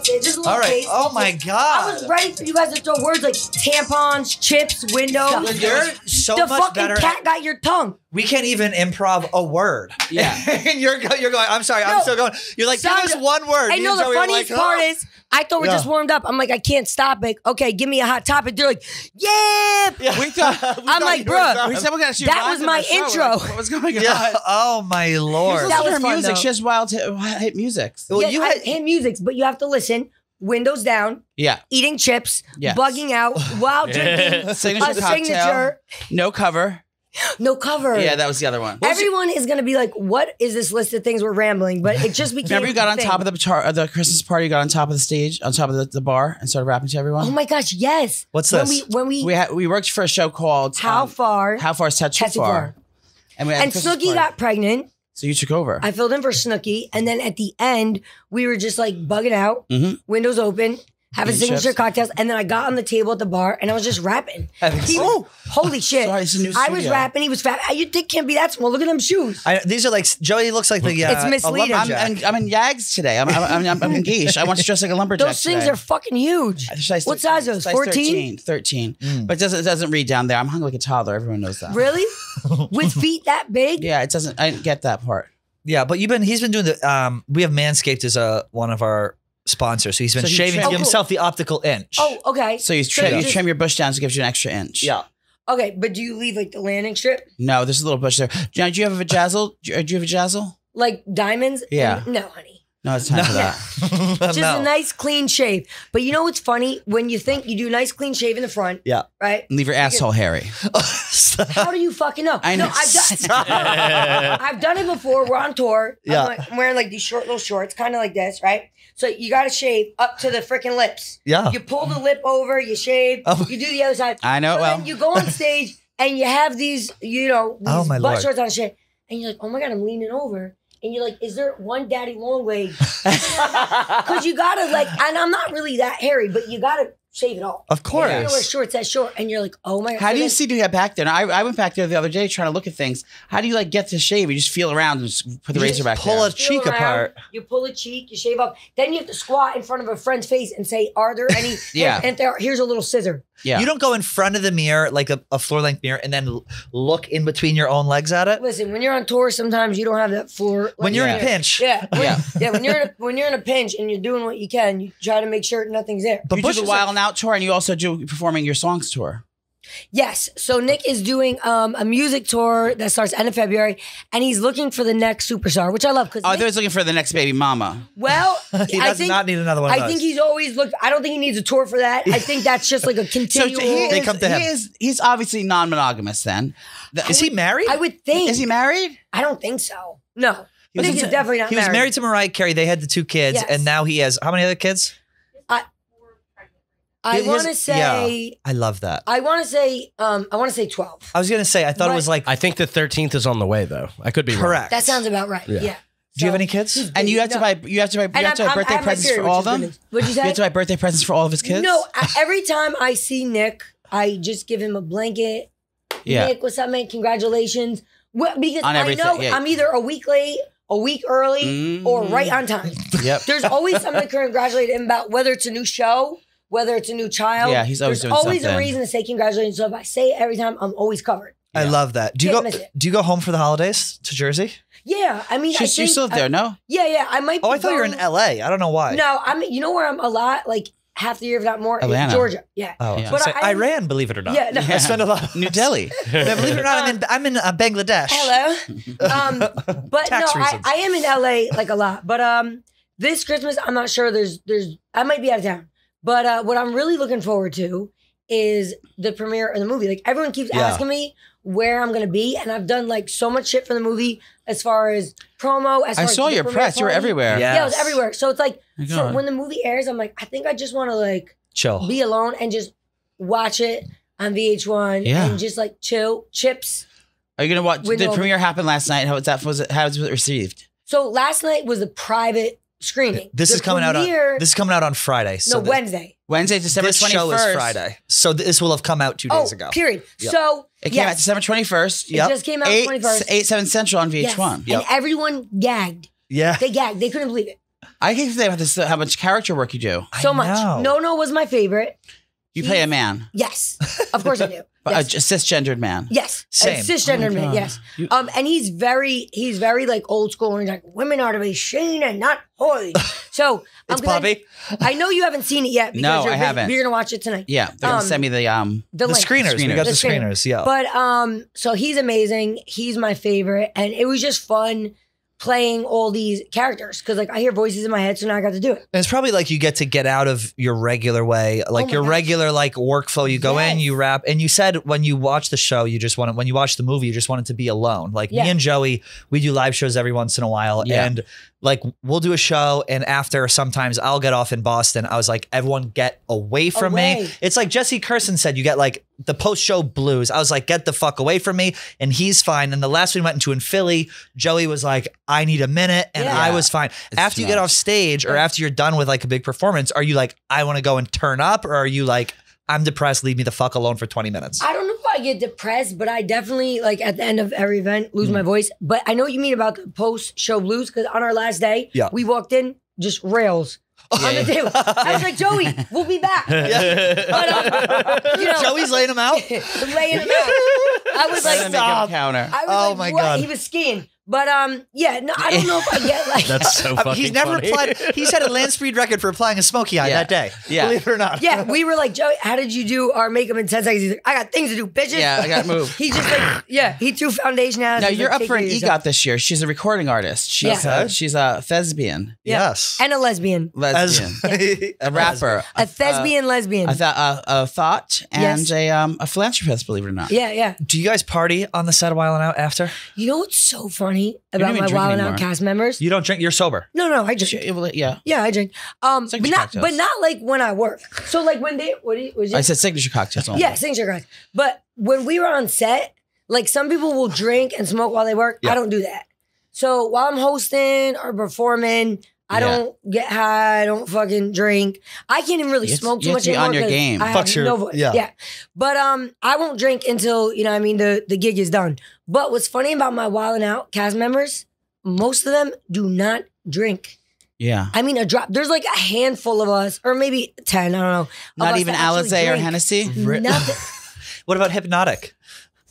it. Just a little all right. taste. Oh my God. I was ready for you guys to throw words like tampons, chips, windows. You're so the much better. The fucking cat got your tongue. We can't even improv a word. Yeah. And you're going, I'm sorry, I'm still going. You're like, Sandra, give us one word. I know the funniest part is, I thought we just warmed up. I'm like, I can't stop it. Okay, give me a hot topic. They're like, yeah. We thought, I'm like, bro, we said we're gonna shoot that was my intro. Like, what was going on? Yeah. Oh my Lord. That was her fun, music. though. She has wild hit music. Well, yeah, you had hit music, but you have to listen. Windows down. Yeah. Eating chips. Yes. Bugging out while drinking signature cocktail. No cover. No cover. Yeah, that was the other one. Everyone is going to be like, what is this list of things we're rambling? But it just became Remember you got on top of the Christmas party, you got on top of the stage, on top of the bar and started rapping to everyone? Oh my gosh, yes. What's this? We worked for a show called How Far is Tattoo Far. And Snooki got pregnant. So you took over. I filled in for Snooki. And then at the end, we were just like bugging out, windows open, having signature cocktails. And then I got on the table at the bar and I was just rapping. Holy shit. Sorry, it's a new I was rapping. He was fat. You think can't be that small. Look at them shoes. These are like, Joey looks like the it's misleading. I'm in Yags today. I'm engaged. I want to dress like a lumberjack. Those things are fucking huge. What size are those? 14? 13. But it doesn't read down there. I'm hungry like a toddler. Everyone knows that. Really? With feet that big? Yeah, it doesn't. I didn't get that part. Yeah, but he's been doing the, we have Manscaped as one of our sponsors. So he's been shaving himself the optical inch. Oh, okay. So you trim your bush down so it gives you an extra inch. Yeah. Okay, but do you leave like the landing strip? No, there's a little bush there. John, do you have a vajazzle? Do you have a jazzle? Like diamonds? Yeah. No, honey. No, it's time for that. Just a nice clean shave. But you know what's funny? When you think you do a nice clean shave in the front. Yeah. Right? Leave your asshole hairy. How do you fucking know? I know. No, I've done it before. We're on tour. Yeah. I'm wearing like these little shorts, kind of like this, right? So you got to shave up to the freaking lips. Yeah. You pull the lip over, you shave, you do the other side. I know. Then you go on stage and you have these, these butt shorts on shit. And you're like, oh my God, I'm leaning over. And you're like, is there one daddy long leg? Because you got to and I'm not really that hairy, but you got to shave it all. Of course. You wear shorts that short. And you're like, oh my God. How do you see to get back there? And I went back there the other day trying to look at things. How do you get to shave? You just feel around and just put the razor back there. Pull a cheek apart. You pull a cheek, you shave up. Then you have to squat in front of a friend's face and say, are there any? And here's a little scissor. Yeah. You don't go in front of the mirror, like a floor-length mirror, and then look in between your own legs at it? Listen, when you're on tour, sometimes you don't have that floor. When you're in a pinch. Yeah. When you're in a pinch and you're doing what you can, you try to make sure nothing's there. But you do the Wild and Out tour and you also do performing your songs tour. Yes. So Nick is doing a music tour that starts end of February, and he's looking for the next superstar, which I love. They're looking for the next baby mama. Well, he does not need another one of those. I think he's always looked. I don't think he needs a tour for that. I think that's just like a continual. They come to him. He's obviously non-monogamous then. Is he married? I would think. Is he married? I don't think so. No. I think he's definitely not married. He was married to Mariah Carey. They had the 2 kids, and now he has, how many other kids? I want to say. Yeah, I love that. I want to say 12. I was going to say, I thought it was like. I think the 13th is on the way, though. I could be correct. That sounds about right. Yeah. Do you have any kids? And you have to buy birthday presents for all of them? What'd you say? You have to buy birthday presents for all of his kids? No, every time I see Nick, I just give him a blanket. Yeah. Nick, what's up, man? Congratulations. Because I know yeah. I'm either a week late, a week early, or right on time. Yep. There's always something to congratulate him about, whether it's a new show, whether it's a new child. Yeah, he's always doing always something. a reason to say congratulations. So if I say it every time, I'm always covered. I love that. Do you go home for the holidays to Jersey? Yeah, I mean, you still live there, no? Yeah, I might. I thought you were in LA. I don't know why. No, you know where I'm a lot, like half the year, if not more, Atlanta. in Georgia. Yeah. Oh, yeah. But Iran, believe it or not. Yeah, no. I spend a lot. New Delhi. Yeah, believe it or not, I'm in Bangladesh. Hello. But Tax no, reasons. I am in LA like a lot. But this Christmas, I'm not sure. I might be out of town. But what I'm really looking forward to is the premiere of the movie. Like everyone keeps asking me where I'm gonna be, and I've done like so much shit for the movie as far as promo. I saw your press. You were everywhere. Yeah, I was everywhere. So it's like, Oh so when the movie airs, I'm like, I think I just want to like chill, be alone, and just watch it on VH1 and just like chill, chips. Are you gonna watch? The premiere happened last night. How was it received? So last night was a private screening. This is coming out on Friday. So Wednesday. Wednesday, December 21st. This show is Friday. So this will have come out 2 days ago. Period. Yep. So it came out December 21st. It just came out 21st. 8/7 Central on VH1. Yes. And everyone gagged. Yeah. They gagged. They couldn't believe it. I can't say about this, how much character work you do. So much. No was my favorite. You play a man. Yes. Of course I do. Yes. A cisgendered man. Yes. Same. A cisgendered man, yes. And he's very like old school, and he's like, women are to be seen and not hoy. So it's Bobby. I know you haven't seen it yet because I haven't. You're gonna watch it tonight. Yeah. They're gonna send me the screeners. We got the screeners, yeah. But so he's amazing. He's my favorite. And it was just fun playing all these characters because like I hear voices in my head, so now I got to do it. And it's probably like you get out of your regular way, like your regular like workflow. You go in, you rap, and you said when you watch the show, when you watch the movie, you just wanted to be alone. Like me and Joey, we do live shows every once in a while, and like we'll do a show, and after sometimes I'll get off in Boston. I was like, everyone get away from me. It's like Jesse Curson said, you get like the post-show blues. I was like, get the fuck away from me, and he's fine. And the last we went into in Philly, Joey was like, I need a minute, and I was fine. After you get off stage or after you're done with like a big performance, are you like, I want to go and turn up, or are you like, I'm depressed, leave me the fuck alone for 20 minutes? I don't know if I get depressed, but I definitely, like, at the end of every event, lose my voice. But I know what you mean about the post-show blues, because on our last day, we walked in, just rails on the table. I was like, Joey, we'll be back. But, you know, Joey's laying him out? Laying him out. I was like, stop. Counter. I was like, what? He was skiing. But yeah, no, I don't know if I get like That's so fucking He's never funny. applied. He's had a land speed record for applying a smoky eye that day. Yeah. Believe it or not. Yeah, we were like, Joey, how did you do our makeup in 10 seconds? He's like, I got things to do, bitches. Yeah, I got moved. He just like, he threw foundation at us. Now He's you're like, up for an "Take care of EGOT this year. She's a recording artist. She's a thespian. Yes. And a lesbian. A rapper. A thespian lesbian. A thought and a philanthropist, believe it or not. Yeah. Do you guys party on the set of Wild 'N Out after? You know what's so funny about even my drink Wild 'N anymore. Out cast members? You don't drink. You're sober. No, I drink. Yeah. Yeah, I drink. Signature but not like when I work. So like when they, what did you? I said signature cocktails only. Yeah, signature guys. But when we were on set, like some people will drink and smoke while they work. I don't do that. So while I'm hosting or performing, I don't get high. I don't fucking drink. I can't even really smoke too much anymore. On your game. I have no voice. Yeah. But I won't drink until, you know what I mean, the gig is done. But what's funny about my Wild 'N Out cast members, most of them do not drink. Yeah. I mean, a drop. There's like a handful of us, or maybe 10, I don't know. Not even Alizé or Hennessy? Nothing. What about Hypnotic?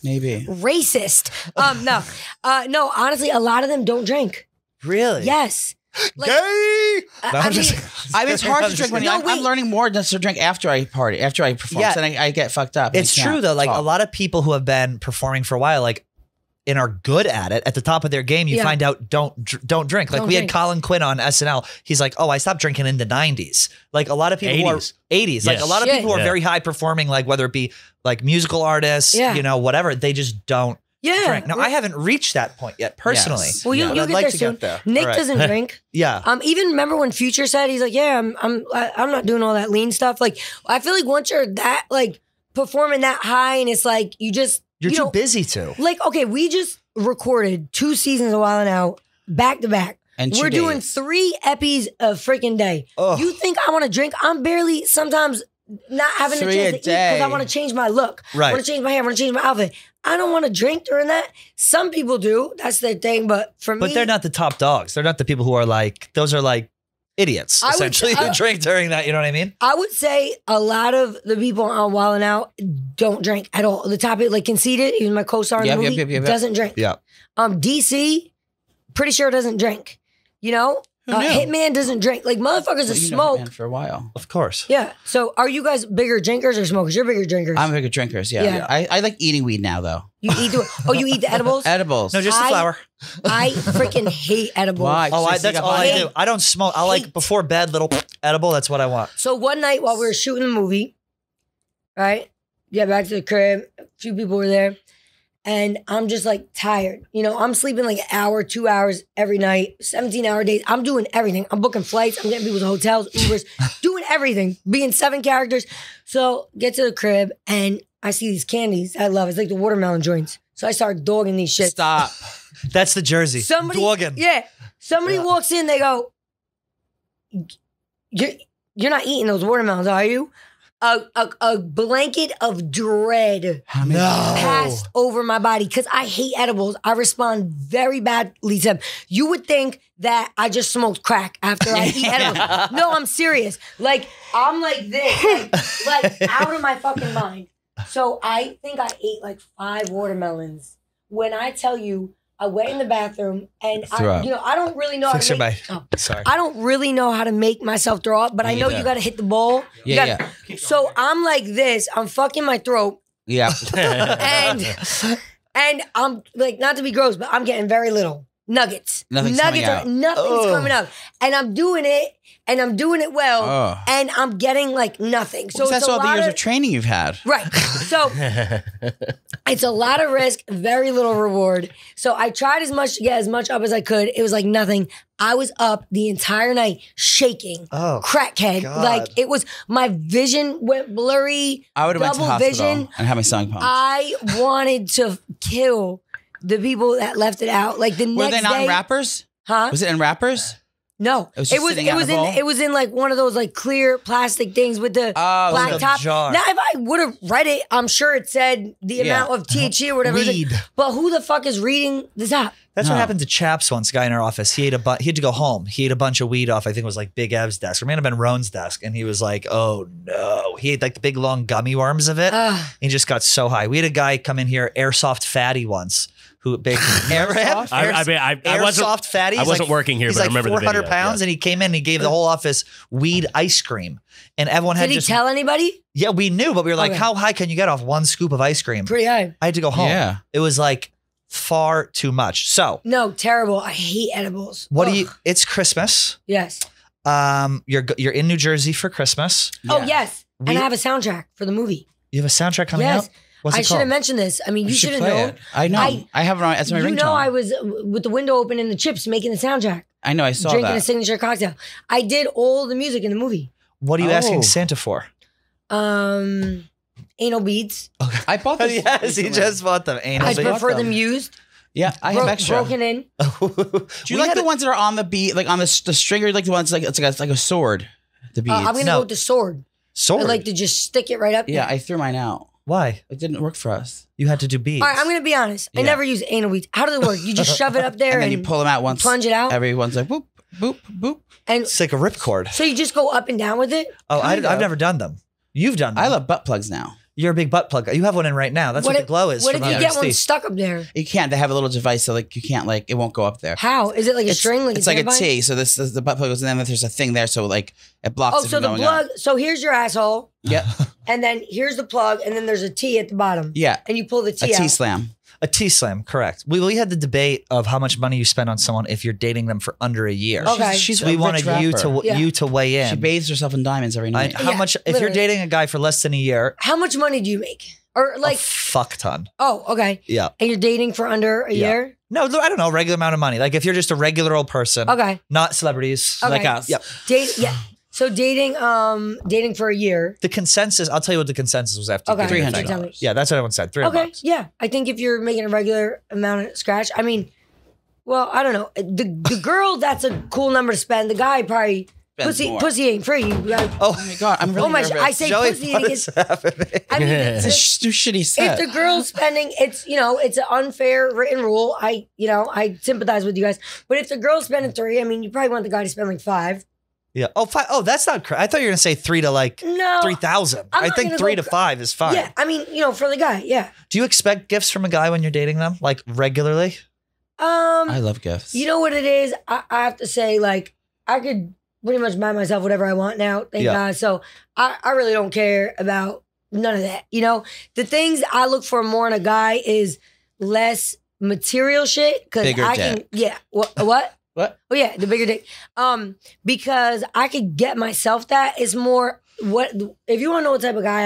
Maybe. Racist. No, honestly, a lot of them don't drink. Really? Yes. Like, Gay! I mean, it's hard to drink when I'm learning more than to drink after I party, after I perform. Yeah. So then I get fucked up. It's true though. Like a lot of people who have been performing for a while, like, and are good at it at the top of their game, you find out don't drink. Like we had Colin Quinn on SNL. He's like, oh, I stopped drinking in the 90s. Like a lot of people 80s. who are 80s. Like a lot of people who are very high performing, like whether it be like musical artists, you know, whatever, they just don't drink. Now I haven't reached that point yet personally. Yes. Well, you'll get there soon. Nick doesn't drink. Even remember when Future said, he's like, yeah, I'm not doing all that lean stuff. Like I feel like once you're that like performing that high and it's like you're too busy to. Like, okay, we just recorded 2 seasons of Wild 'N Out back to back. And we're doing 3 epis a freaking day. You think I want to drink? I'm barely sometimes not having a chance to eat because I want to change my look. Right. I want to change my hair. I want to change my outfit. I don't want to drink during that. Some people do. That's their thing. But for me. But they're not the top dogs. They're not the people who are like, those are like idiots, essentially, who drink during that. You know what I mean? I would say a lot of the people on Wild 'N Out don't drink at all. The topic, like Conceited, he was my co-star in the movie, doesn't drink. Yeah. DC, pretty sure doesn't drink. You know? Hitman doesn't drink. Like motherfuckers that smoke for a while. Of course. Yeah. So are you guys bigger drinkers or smokers? You're bigger drinkers. I'm bigger drinkers. Yeah. I like eating weed now though. You eat you eat the edibles? Edibles. No, just the flower. I freaking hate edibles. Why? That's all I do. I don't smoke. I like before bed, little edible. That's what I want. So one night while we were shooting the movie, right? Yeah, back to the crib. A few people were there. And I'm just like tired. You know, I'm sleeping like an hour, 2 hours every night, 17-hour days. I'm doing everything. I'm booking flights. I'm getting people to hotels, Ubers, doing everything, being 7 characters. So get to the crib and I see these candies I love. It's like the watermelon joints. So I start dogging these shit. Stop. That's the Jersey. Dogging. Yeah. Somebody walks in, they go, you're not eating those watermelons, are you? A blanket of dread passed over my body because I hate edibles. I respond very badly to them. You would think that I just smoked crack after I eat edibles. No, I'm serious. Like, I'm like this, like out of my fucking mind. So I think I ate like 5 watermelons. When I tell you, I went in the bathroom and I don't really know I don't really know how to make myself throw up, but I know you got to hit the bowl. So I'm like this. I'm fucking my throat. Yeah. and I'm like, not to be gross, but I'm getting very little. Nuggets. Nothing's coming out. Nothing's coming up. And I'm doing it. And I'm doing it well. And I'm getting like nothing. So that's all the years of training you've had. Right. So it's a lot of risk, very little reward. So I tried as much to get as much up as I could. It was like nothing. I was up the entire night shaking. Crackhead. God. Like it was, my vision went blurry. I would have went to hospital vision. And had my stomach pumped. I wanted to kill the people that left it out. Like the next day. Were they not in wrappers? Huh? Was it in wrappers? No, it was in like one of those like clear plastic things with the black top. Jar. Now, if I would have read it, I'm sure it said the amount of THC or whatever. Weed. But who the fuck is reading the top? That's what happened to Chaps once, a guy in our office. He had to go home. He ate a bunch of weed off, I think it was like Big Ev's desk. Or it may have been Roan's desk. And he was like, oh no. He ate like the big long gummy worms of it. He just got so high. We had a guy come in here, airsoft fatty once. Who big airsoft? I wasn't fatty. I wasn't working here, but I remember the video. 400 pounds, and he came in and he gave the whole office weed ice cream, and everyone had. Did he tell anybody? Yeah, we knew, but we were like, how high can you get off one scoop of ice cream? Pretty high. I had to go home. Yeah, it was like far too much. So no, terrible. I hate edibles. What do you? It's Christmas. Yes. You're in New Jersey for Christmas. Yeah. Oh yes, and I have a soundtrack for the movie. You have a soundtrack coming out? What's I should have mentioned this. I mean, you should have known. I know. I have it on. That's my ringtone. You know, I was with the window open in the Chips making the soundtrack. I know. I saw drinking that. a signature cocktail. I did all the music in the movie. What are you asking Santa for? Anal beads. Okay. I bought them. Yes, he just bought them. Anal beads. I prefer them used. Yeah, I have extra. Broken in. Do you like the ones that are on the bead, like on the string, or like the ones like it's like a sword? The beads. I'm gonna go with the sword. Sword. I like to just stick it right up. Yeah, there. I threw mine out. Why? It didn't work for us. You had to do beads. All right, I'm going to be honest. I never use anal beads. How does it work? You just shove it up there and then you pull them out once. Plunge it out. Everyone's like boop, boop, boop. And it's like a ripcord. So you just go up and down with it? Oh, I've never done them. You've done them. I love butt plugs now. You're a big butt plug. You have one in right now. That's what the glow is. What if you get one stuck up there? You can't. They have a little device so like you can't like it won't go up there. How? Is it like a string? It's like a T. So this the butt plug goes in, and then there's a thing there, so like it blocks. Oh, so the plug. So here's your asshole. Yeah. And then here's the plug, and then there's a T at the bottom. Yeah. And you pull the T out. A T-slam. A T-slam, correct. We had the debate of how much money you spend on someone if you're dating them for under a year. Okay. We wanted you to weigh in. She bathes herself in diamonds every night. How much? If you're dating a guy for less than a year, how much money do you make? Or like a fuck ton. Oh, okay. Yeah. And you're dating for under a year? No, I don't know, regular amount of money. Like if you're just a regular old person. Okay. Not celebrities like us. Yep. So dating for a year. The consensus, I'll tell you what the consensus was after. Okay. $300. Yeah, that's what everyone said. $300. Okay. Yeah. I think if you're making a regular amount of scratch, I mean, well, I don't know. The girl, that's a cool number to spend. The guy probably pussy ain't free. Oh my god, I'm really nervous. I say Joey, pussy and what's happening? I mean, it's a shitty set. If the girl's spending, it's it's an unfair written rule. I sympathize with you guys. But if the girl's spending 3, I mean, you probably want the guy to spend like 5. Yeah. Oh, 5. Oh, that's not correct. I thought you were gonna say 3 to like 3,000. I think 3 to 5 is fine. Yeah. I mean, for the guy. Yeah. Do you expect gifts from a guy when you're dating them, like regularly? I love gifts. You know what it is? I have to say, like, I could pretty much buy myself whatever I want now. Thank God. So I really don't care about none of that. The things I look for more in a guy is less material shit. Bigger dick. Yeah. What? What? Oh yeah, the bigger dick. Because I could get myself that. It's more if you want to know what type of guy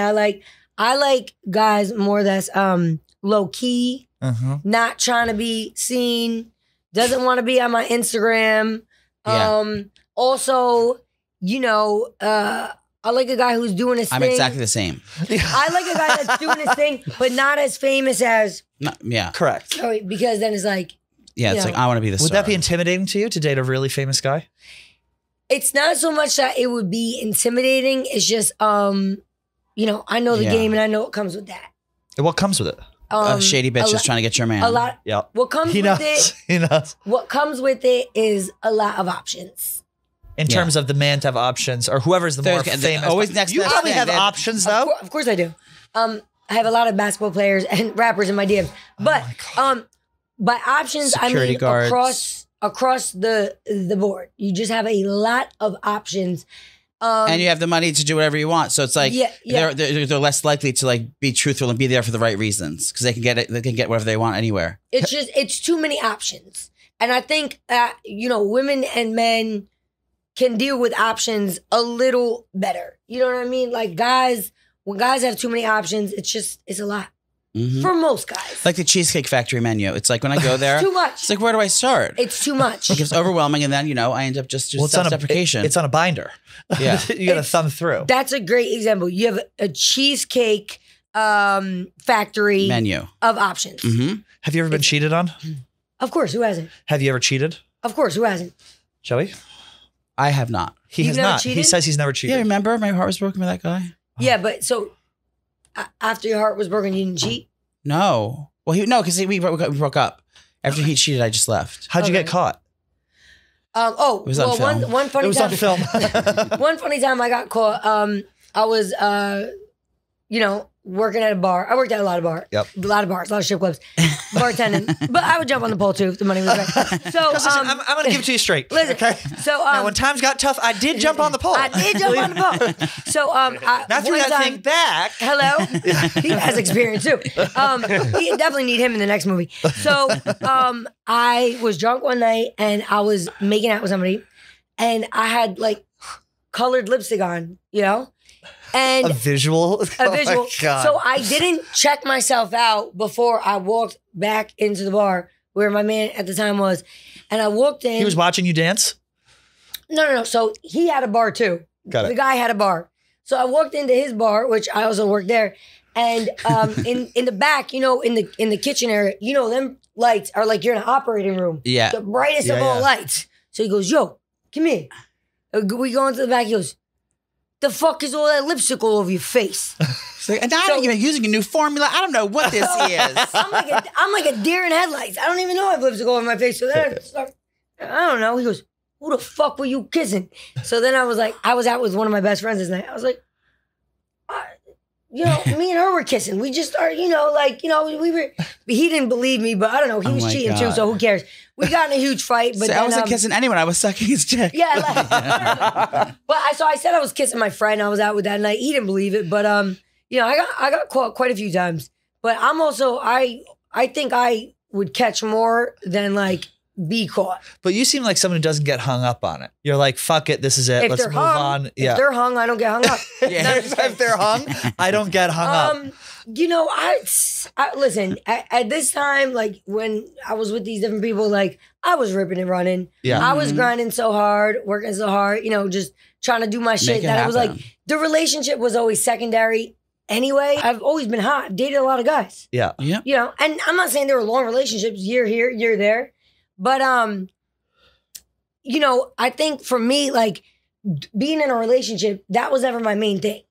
I like guys more that's low key, not trying to be seen, doesn't want to be on my Instagram. Also, I like a guy who's doing his thing. I'm exactly the same. I like a guy that's doing his thing, but not as famous as. Correct. Because then it's like. Yeah, it's like I want to be the star. Would that be intimidating to you to date a really famous guy? It's not so much that it would be intimidating. It's just, I know the game and I know what comes with that. What comes with it? A shady bitch is trying to get your man. A lot. Yeah. What comes with it? He knows. What comes with it is a lot of options. In terms of the man to have options, or whoever's the more famous. Always next. You probably have options though. Of course I do. I have a lot of basketball players and rappers in my DMs, but by options Security guards. across the board. You just have a lot of options. And you have the money to do whatever you want, so it's like they're less likely to like be truthful and be there for the right reasons because they can get whatever they want anywhere. It's too many options. And I think women and men can deal with options a little better. You know what I mean? Like when guys have too many options, it's a lot. Mm-hmm. For most guys. Like the Cheesecake Factory menu. It's like when I go there, it's too much. It's like, where do I start? It's too much. Like it's overwhelming, and then I end up just self-deprecation. It's on a binder. Yeah, you got to thumb through. That's a great example. You have a cheesecake factory menu of options. Mm-hmm. Have you ever been cheated on? Of course, who hasn't? Have you ever cheated? Of course, who hasn't? Joey? I have not. He has not. Cheated? He says he's never cheated. Yeah, remember my heart was broken by that guy? Yeah, but so after your heart was broken, you didn't cheat? No. Well, because we broke up. After he cheated, I just left. How'd you get caught? It was on film. One funny time. It was on film. One funny time I got caught. I was, working at a bar. I worked at a lot of bars. Yep. A lot of bars, a lot of strip clubs. Bartending. But I would jump on the pole too if the money was right. So I'm going to give it to you straight. Listen, okay? So now, when times got tough, I did jump on the pole. I did jump on the pole. So now through that thing back. Hello? He has experience too. He definitely need him in the next movie. So I was drunk one night and I was making out with somebody and I had like colored lipstick on, And a visual. A visual. Oh my God. So I didn't check myself out before I walked back into the bar where my man at the time was. And I walked in. He was watching you dance? No. So he had a bar too. Got it. The guy had a bar. So I walked into his bar, which I also worked there. And in the back, in the kitchen area, them lights are like you're in an operating room. Yeah. The brightest of all lights. So he goes, yo, come here. We go into the back. He goes, the fuck is all that lipstick all over your face? I'm not even using a new formula. I don't know what this is. I'm like a deer in headlights. I don't even know I have lipstick all over my face. So then I don't know. He goes, who the fuck were you kissing? So then I was like, I was out with one of my best friends this night. I was like, me and her were kissing. We just started, we were, he didn't believe me, but I don't know. He was cheating too, so who cares? We got in a huge fight. But I wasn't kissing anyone. I was sucking his dick. Yeah. But I said I was kissing my friend. I was out with that night. He didn't believe it. But, I got caught quite a few times. But I'm also, I think I would catch more than like be caught. But you seem like someone who doesn't get hung up on it. You're like, fuck it, this is it. Let's move on. Yeah. If they're hung, I don't get hung up. If they're hung, I don't get hung up. I listen, at this time, like when I was with these different people, like I was ripping and running. Yeah. I was grinding so hard, working so hard, just trying to do my shit that it was like the relationship was always secondary anyway. I've always been hot. I've dated a lot of guys. Yeah. Yeah. And I'm not saying they were long relationships, year here, year there. But, I think for me, like being in a relationship, that was never my main thing.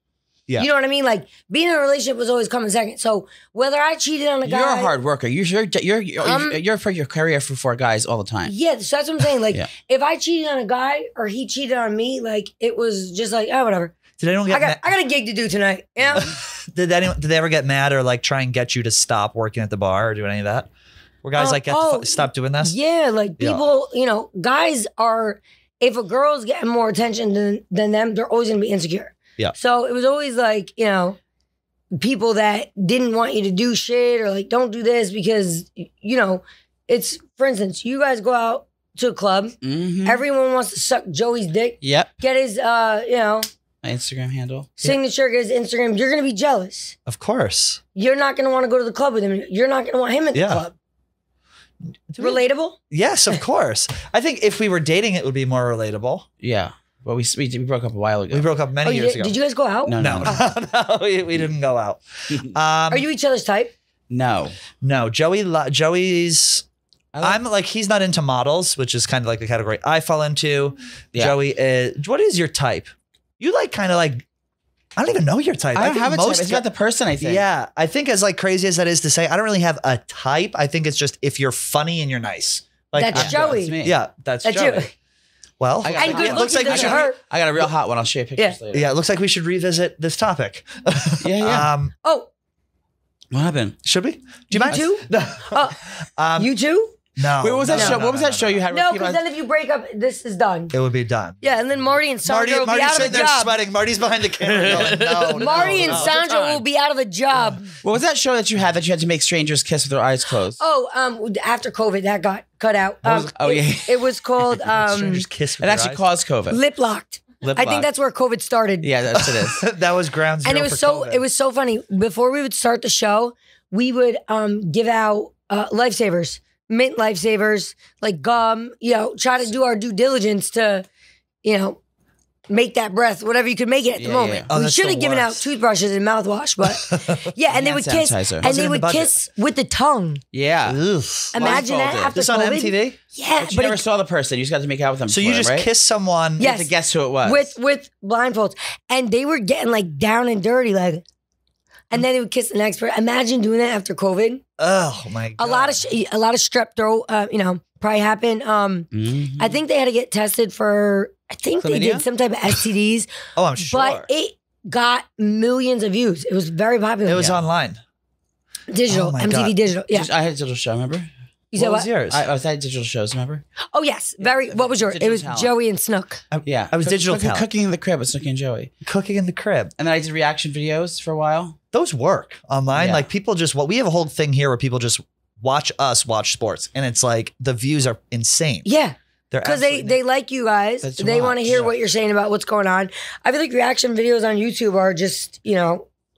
Yeah. You know what I mean? Like being in a relationship was always coming second. So whether I cheated on a guy, you're a hard worker. You're for your career for guys all the time. Yeah, so that's what I'm saying. Like if I cheated on a guy or he cheated on me, like it was just like, oh, whatever. Did anyone get I got a gig to do tonight. Yeah. Did they ever get mad or like try and get you to stop working at the bar or do any of that? Where guys stop doing this? Yeah, like people, guys are, if a girl's getting more attention than them, they're always gonna be insecure. Yeah. So it was always like, people that didn't want you to do shit or like, don't do this because, it's, for instance, you guys go out to a club, everyone wants to suck Joey's dick. Yep. Get his, my Instagram handle. Signature, get his Instagram. You're gonna be jealous. Of course. You're not gonna want to go to the club with him. You're not gonna want him at the club. Relatable? Yes, of course. I think if we were dating, it would be more relatable. Yeah. Well, we broke up a while ago. We broke up many years ago. Did you guys go out? No. No, we didn't go out. Are you each other's type? No. Joey's. I'm like, he's not into models, which is kind of like the category I fall into. Yeah. Joey is. What is your type? You like kind of like. I don't even know your type. I don't have a type. It's not the person, I think. Yeah. I think as like crazy as that is to say, I don't really have a type. I think it's just if you're funny and you're nice. Like, that's Joey. That's me. Yeah, that's Joey. You. Well, it looks like we should. I got a real hot one. I'll show you pictures later. Yeah, it looks like we should revisit this topic. Yeah. What happened? Should we? Do you mind? Too? No. You too? No. Wait, what was that show? What was that show you had? No, because then if you break up, this is done. It would be done. Yeah, and then Marty and Sandra will be out of a job. Sweating. Marty's behind the camera. No, Marty and Sandra will be out of a job. What was that show that you had to make strangers kiss with their eyes closed? Oh, after COVID, that got cut out. It was called strangers kiss with it actually caused COVID. Lip Locked. I think that's where COVID started. Yeah, that's it is. That was ground zero. And it was so funny. Before we would start the show, we would give out lifesavers, mint lifesavers, like gum. Try to do our due diligence to, make that breath, whatever you could make it at the moment. We should have given out toothbrushes and mouthwash, but and they would kiss, and they would kiss with the tongue. Yeah. Imagine that after this on COVID. MTV. Yeah, but you never saw the person. You just got to make out with them. So you just kiss someone. Yes. To guess who it was with blindfolds, and they were getting like down and dirty, like, and then they would kiss the next person. Imagine doing that after COVID. Oh my god! A lot of strep throat, probably happened. I think they had to get tested for. I think they did some type of STDs. Oh, I'm sure. But it got millions of views. It was very popular. It was online. Digital, MTV Digital. Yeah, I had a digital show. Remember? You said what was yours? I was at digital shows. Remember? Oh yes, very. What was yours? It was talent. Joey and Snook. Yeah, I was digital talent. Cooking in the crib with Snooki and Joey. Cooking in the crib, and then I did reaction videos for a while. Those work online. Yeah. Like people just we have a whole thing here where people just watch us watch sports, and it's like the views are insane. Yeah. Because they like you guys. They want to hear what you're saying about what's going on. I feel like reaction videos on YouTube are just,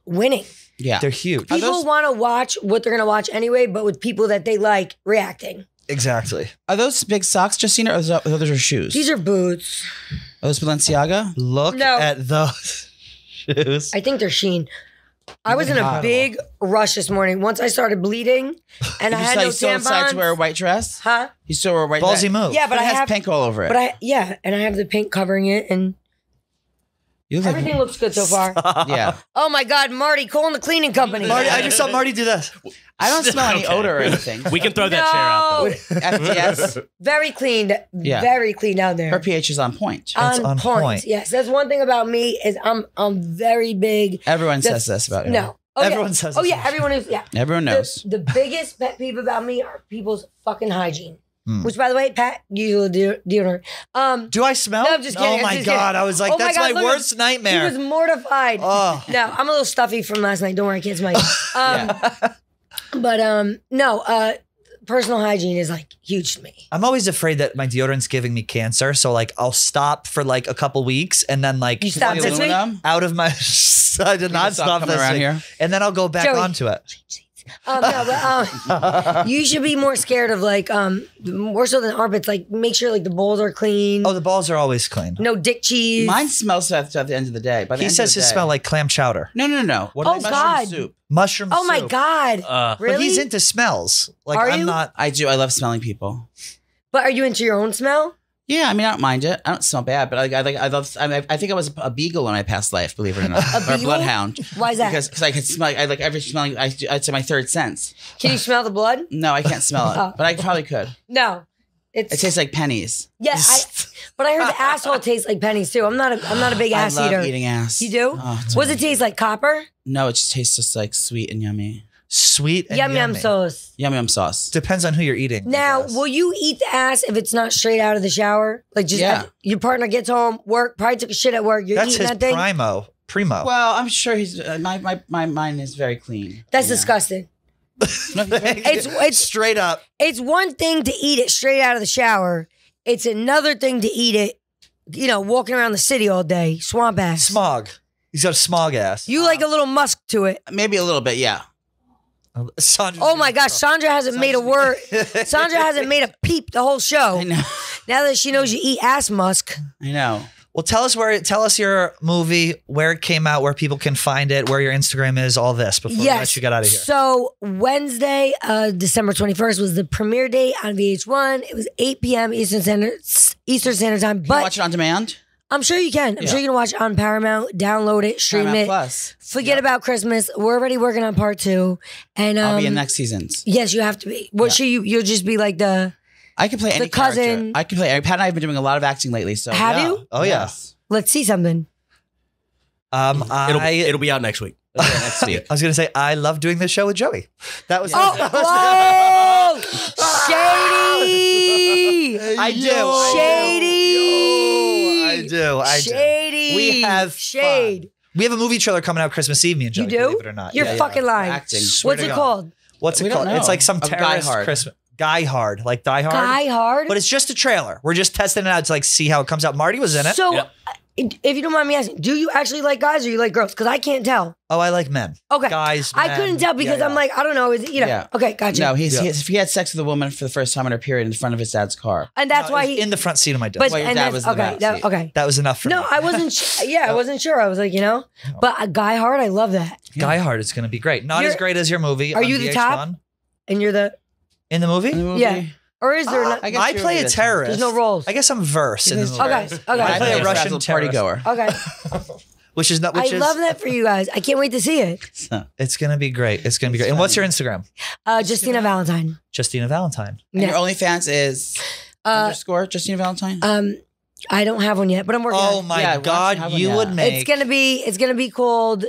winning. Yeah. They're huge. People want to watch what they're going to watch anyway, but with people that they like reacting. Exactly. Are those big socks, Justina, or those are shoes? Those are boots. Are those Balenciaga? Look at those shoes. I think they're Shein. I was in a big rush this morning. Once I started bleeding, and I had no tampons. So excited to wear a white dress? Huh? You still wear a white dress? Ballsy move. Yeah, but it has pink all over it. But and I have the pink covering it, and everything looks good so far. Yeah. Oh my God, Marty, calling the cleaning company. Marty, I just saw Marty do this. I don't smell any odor or anything. We can throw that chair out though. FTS. Very clean. Yeah. Very clean down there. Her pH is on point. It's on point. Yes, that's one thing about me is I'm very big. Everyone says this about you. No. Oh, everyone says this. Oh yeah, everyone is. Yeah. Everyone knows. The biggest pet peeve about me are people's fucking hygiene. Which, by the way, Pat, you deodorant. Do I smell? No, I'm just kidding. Oh my God. I was like, that's my worst nightmare. He was mortified. Oh. No, I'm a little stuffy from last night. Don't worry, I can't smell you. But no, personal hygiene is like huge to me. I'm always afraid that my deodorant's giving me cancer. So like I'll stop for like a couple weeks and then like you stopped this week? Out of my I did not stop this around week. Here. And then I'll go back onto it. You should be more scared of like more so than armpits. Like make sure like the bowls are clean. Oh, the balls are always clean. No dick cheese. Mine smells at the end of the day. He says his smell like clam chowder. No. What mushroom God. Soup. Mushroom soup. Oh my God. Really? But he's into smells. Like are I'm you? not. I do. I love smelling people. But are you into your own smell? Yeah, I mean, I don't mind it. I don't smell bad, but I think I was a beagle in my past life, believe it or not, or a bloodhound. Why is that? Because I could smell. I like every smelling. I'd say my third sense. Can you smell the blood? No, I can't smell it, but I probably could. No, it tastes like pennies. Yeah, but I heard the asshole tastes like pennies too. I'm not a big ass eater. I love eating ass. You do? Oh, what does it taste like? Copper? No, it just tastes just like sweet and yummy. Sweet and yum yum sauce. Yum yum sauce. Depends on who you're eating. Now, will you eat the ass if it's not straight out of the shower? Like just your partner gets home, work, probably took a shit at work. You're eating that thing. Primo. Well, I'm sure he's my mind is very clean. That's disgusting. It's straight up. It's one thing to eat it straight out of the shower. It's another thing to eat it, walking around the city all day. Swamp ass. Smog. He's got a smog ass. You like a little musk to it. Maybe a little bit, yeah. Oh my gosh, Sandra hasn't made a word. Sandra hasn't made a peep the whole show. I know. Now that she knows you eat ass musk. I know. Well, tell us your movie, where it came out, where people can find it, where your Instagram is, all this before we let you get out of here. So Wednesday, December 21st was the premiere date on VH1. It was 8 p.m. Eastern Standard Time. Can you watch it on demand? I'm sure you can. I'm sure you can watch it on Paramount, download it, stream Paramount it. Plus. Forget about Christmas. We're already working on part 2. And I'll be in next seasons. Yes, you have to be. You'll just be like the I can play any cousin. character. I can play. Pat and I have been doing a lot of acting lately. So have you? Oh yes. Let's see something. It'll be out next week. Next week. I was gonna say I love doing this show with Joey. That was shady. I do. Shady. I do. Shady. We have shade. Fun. We have a movie trailer coming out Christmas Eve, me and Joey. You do? Believe it or not. You're fucking lying. What's it called? What's it called? It's like some terrorist Christmas. Guy Hard, like Die Hard. Guy Hard? But it's just a trailer. We're just testing it out to like see how it comes out. Marty was in it. So, if you don't mind me asking, do you actually like guys or you like girls? Because I can't tell. Oh, I like men. Okay. Guys, I couldn't tell because I'm like, I don't know. Is it, Okay, gotcha. No, if he had sex with a woman for the first time in her period in front of his dad's car. And that's why he... in the front seat of my dad. But, well, your dad was in the back seat. Okay. That was enough for me. No, I wasn't I wasn't sure. I was like, But a Guy Hard, I love that. Guy Hard is going to be great. Not as great as your movie. Are you the top? And you're the... In the movie? Yeah. Or is there not? I play a terrorist. There's no roles. I guess I'm verse in the movie. Okay. I play a Russian party goer. Okay. Which is not. I love that for you guys. I can't wait to see it. It's gonna be great. It's gonna be great. And what's your Instagram? Justina Valentine. Justina Valentine. And your OnlyFans is underscore Justina Valentine. I don't have one yet, but I'm working on it. Oh my God, you would make. It's gonna be called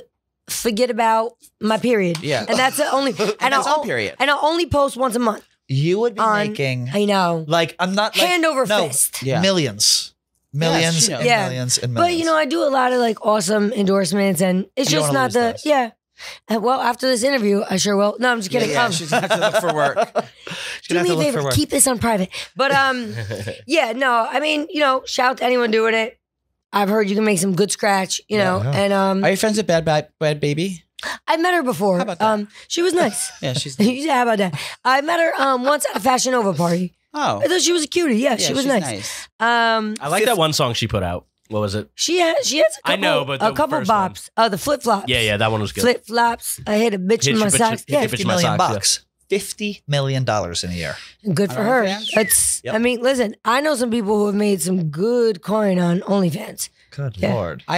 Forget About My Period. Yeah. And that's the only. And I'll period. And I'll only post once a month. You would be making. I know. Like I'm not hand over fist. Yeah. Millions and millions and millions. But I do a lot of like awesome endorsements, and it's just not the Well, after this interview, I sure will. No, I'm just kidding. She's gonna have to look for work. Do me a favor, keep this on private. But no, I mean, shout out to anyone doing it. I've heard you can make some good scratch, and Are you friends with Bad Baby? I met her before. How about that? She was nice. Yeah, she's nice. How about that? I met her once at a Fashion Nova party. Oh. I thought she was a cutie. Yeah, she was nice. I like that one song she put out. What was it? She has a couple, I know, but a couple bops. The flip flops. Yeah, that one was good. Flip flops. I hit a bitch in my socks. Yeah, $50 million bucks. $50 million in a year. Good for her. It's. I mean, listen. I know some people who have made some good coin on OnlyFans. Good Lord. I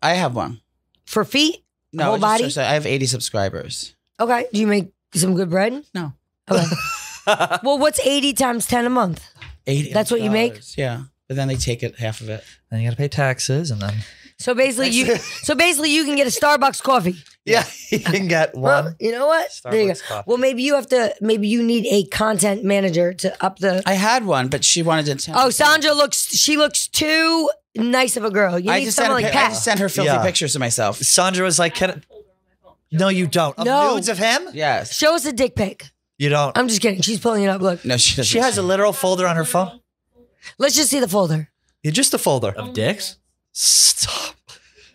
have one for feet. No, whole body. I have 80 subscribers. Okay. Do you make some good bread? No. Okay. Well, what's 80 times 10 a month? 80. That's what you make? Yeah. But then they take it half of it. Then you got to pay taxes, and then. So basically, you can get a Starbucks coffee. Yeah, you can get one. Well, you know what? Starbucks there you go. coffee. Well, maybe you need a content manager to up the. I had one, but she wanted to. Oh, Sandra looks too nice of a girl. You need someone like Pat. I just sent her filthy pictures of myself. Sandra was like, No, you don't. Nudes of him? Yes. Show us a dick pic. You don't. I'm just kidding. She's pulling it up. Look. No, she doesn't. She has a literal folder on her phone. Let's just see the folder. Yeah, just a folder. Of dicks? Stop.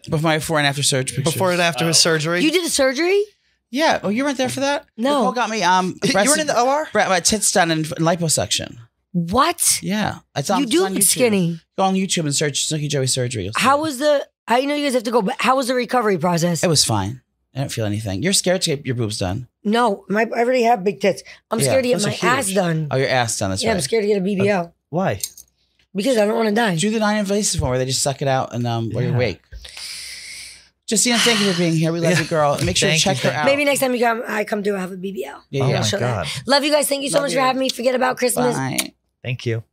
Before and after surgery pictures. Before and after his surgery? You did a surgery? Yeah. Oh, you weren't there for that? No. Nicole got me you weren't in the OR? My tits done in liposuction. What? Yeah. You do look skinny. Go on YouTube and search Snooki Joey surgery. How was I know you guys have to go, but how was the recovery process? It was fine. I don't feel anything. You're scared to get your boobs done. No, I already have big tits. I'm scared to get my ass done. Oh, your ass done. That's right. Yeah, I'm scared to get a BBL. Why? Because I don't want to die. Do the non-invasive one where they just suck it out and while you're awake. Justina, thank you for being here. We love you, girl. Make sure to check her out. Maybe next time I come do, I have a BBL. Yeah. Love you guys. Thank you so much for having me. Forget about Christmas. Bye. Thank you.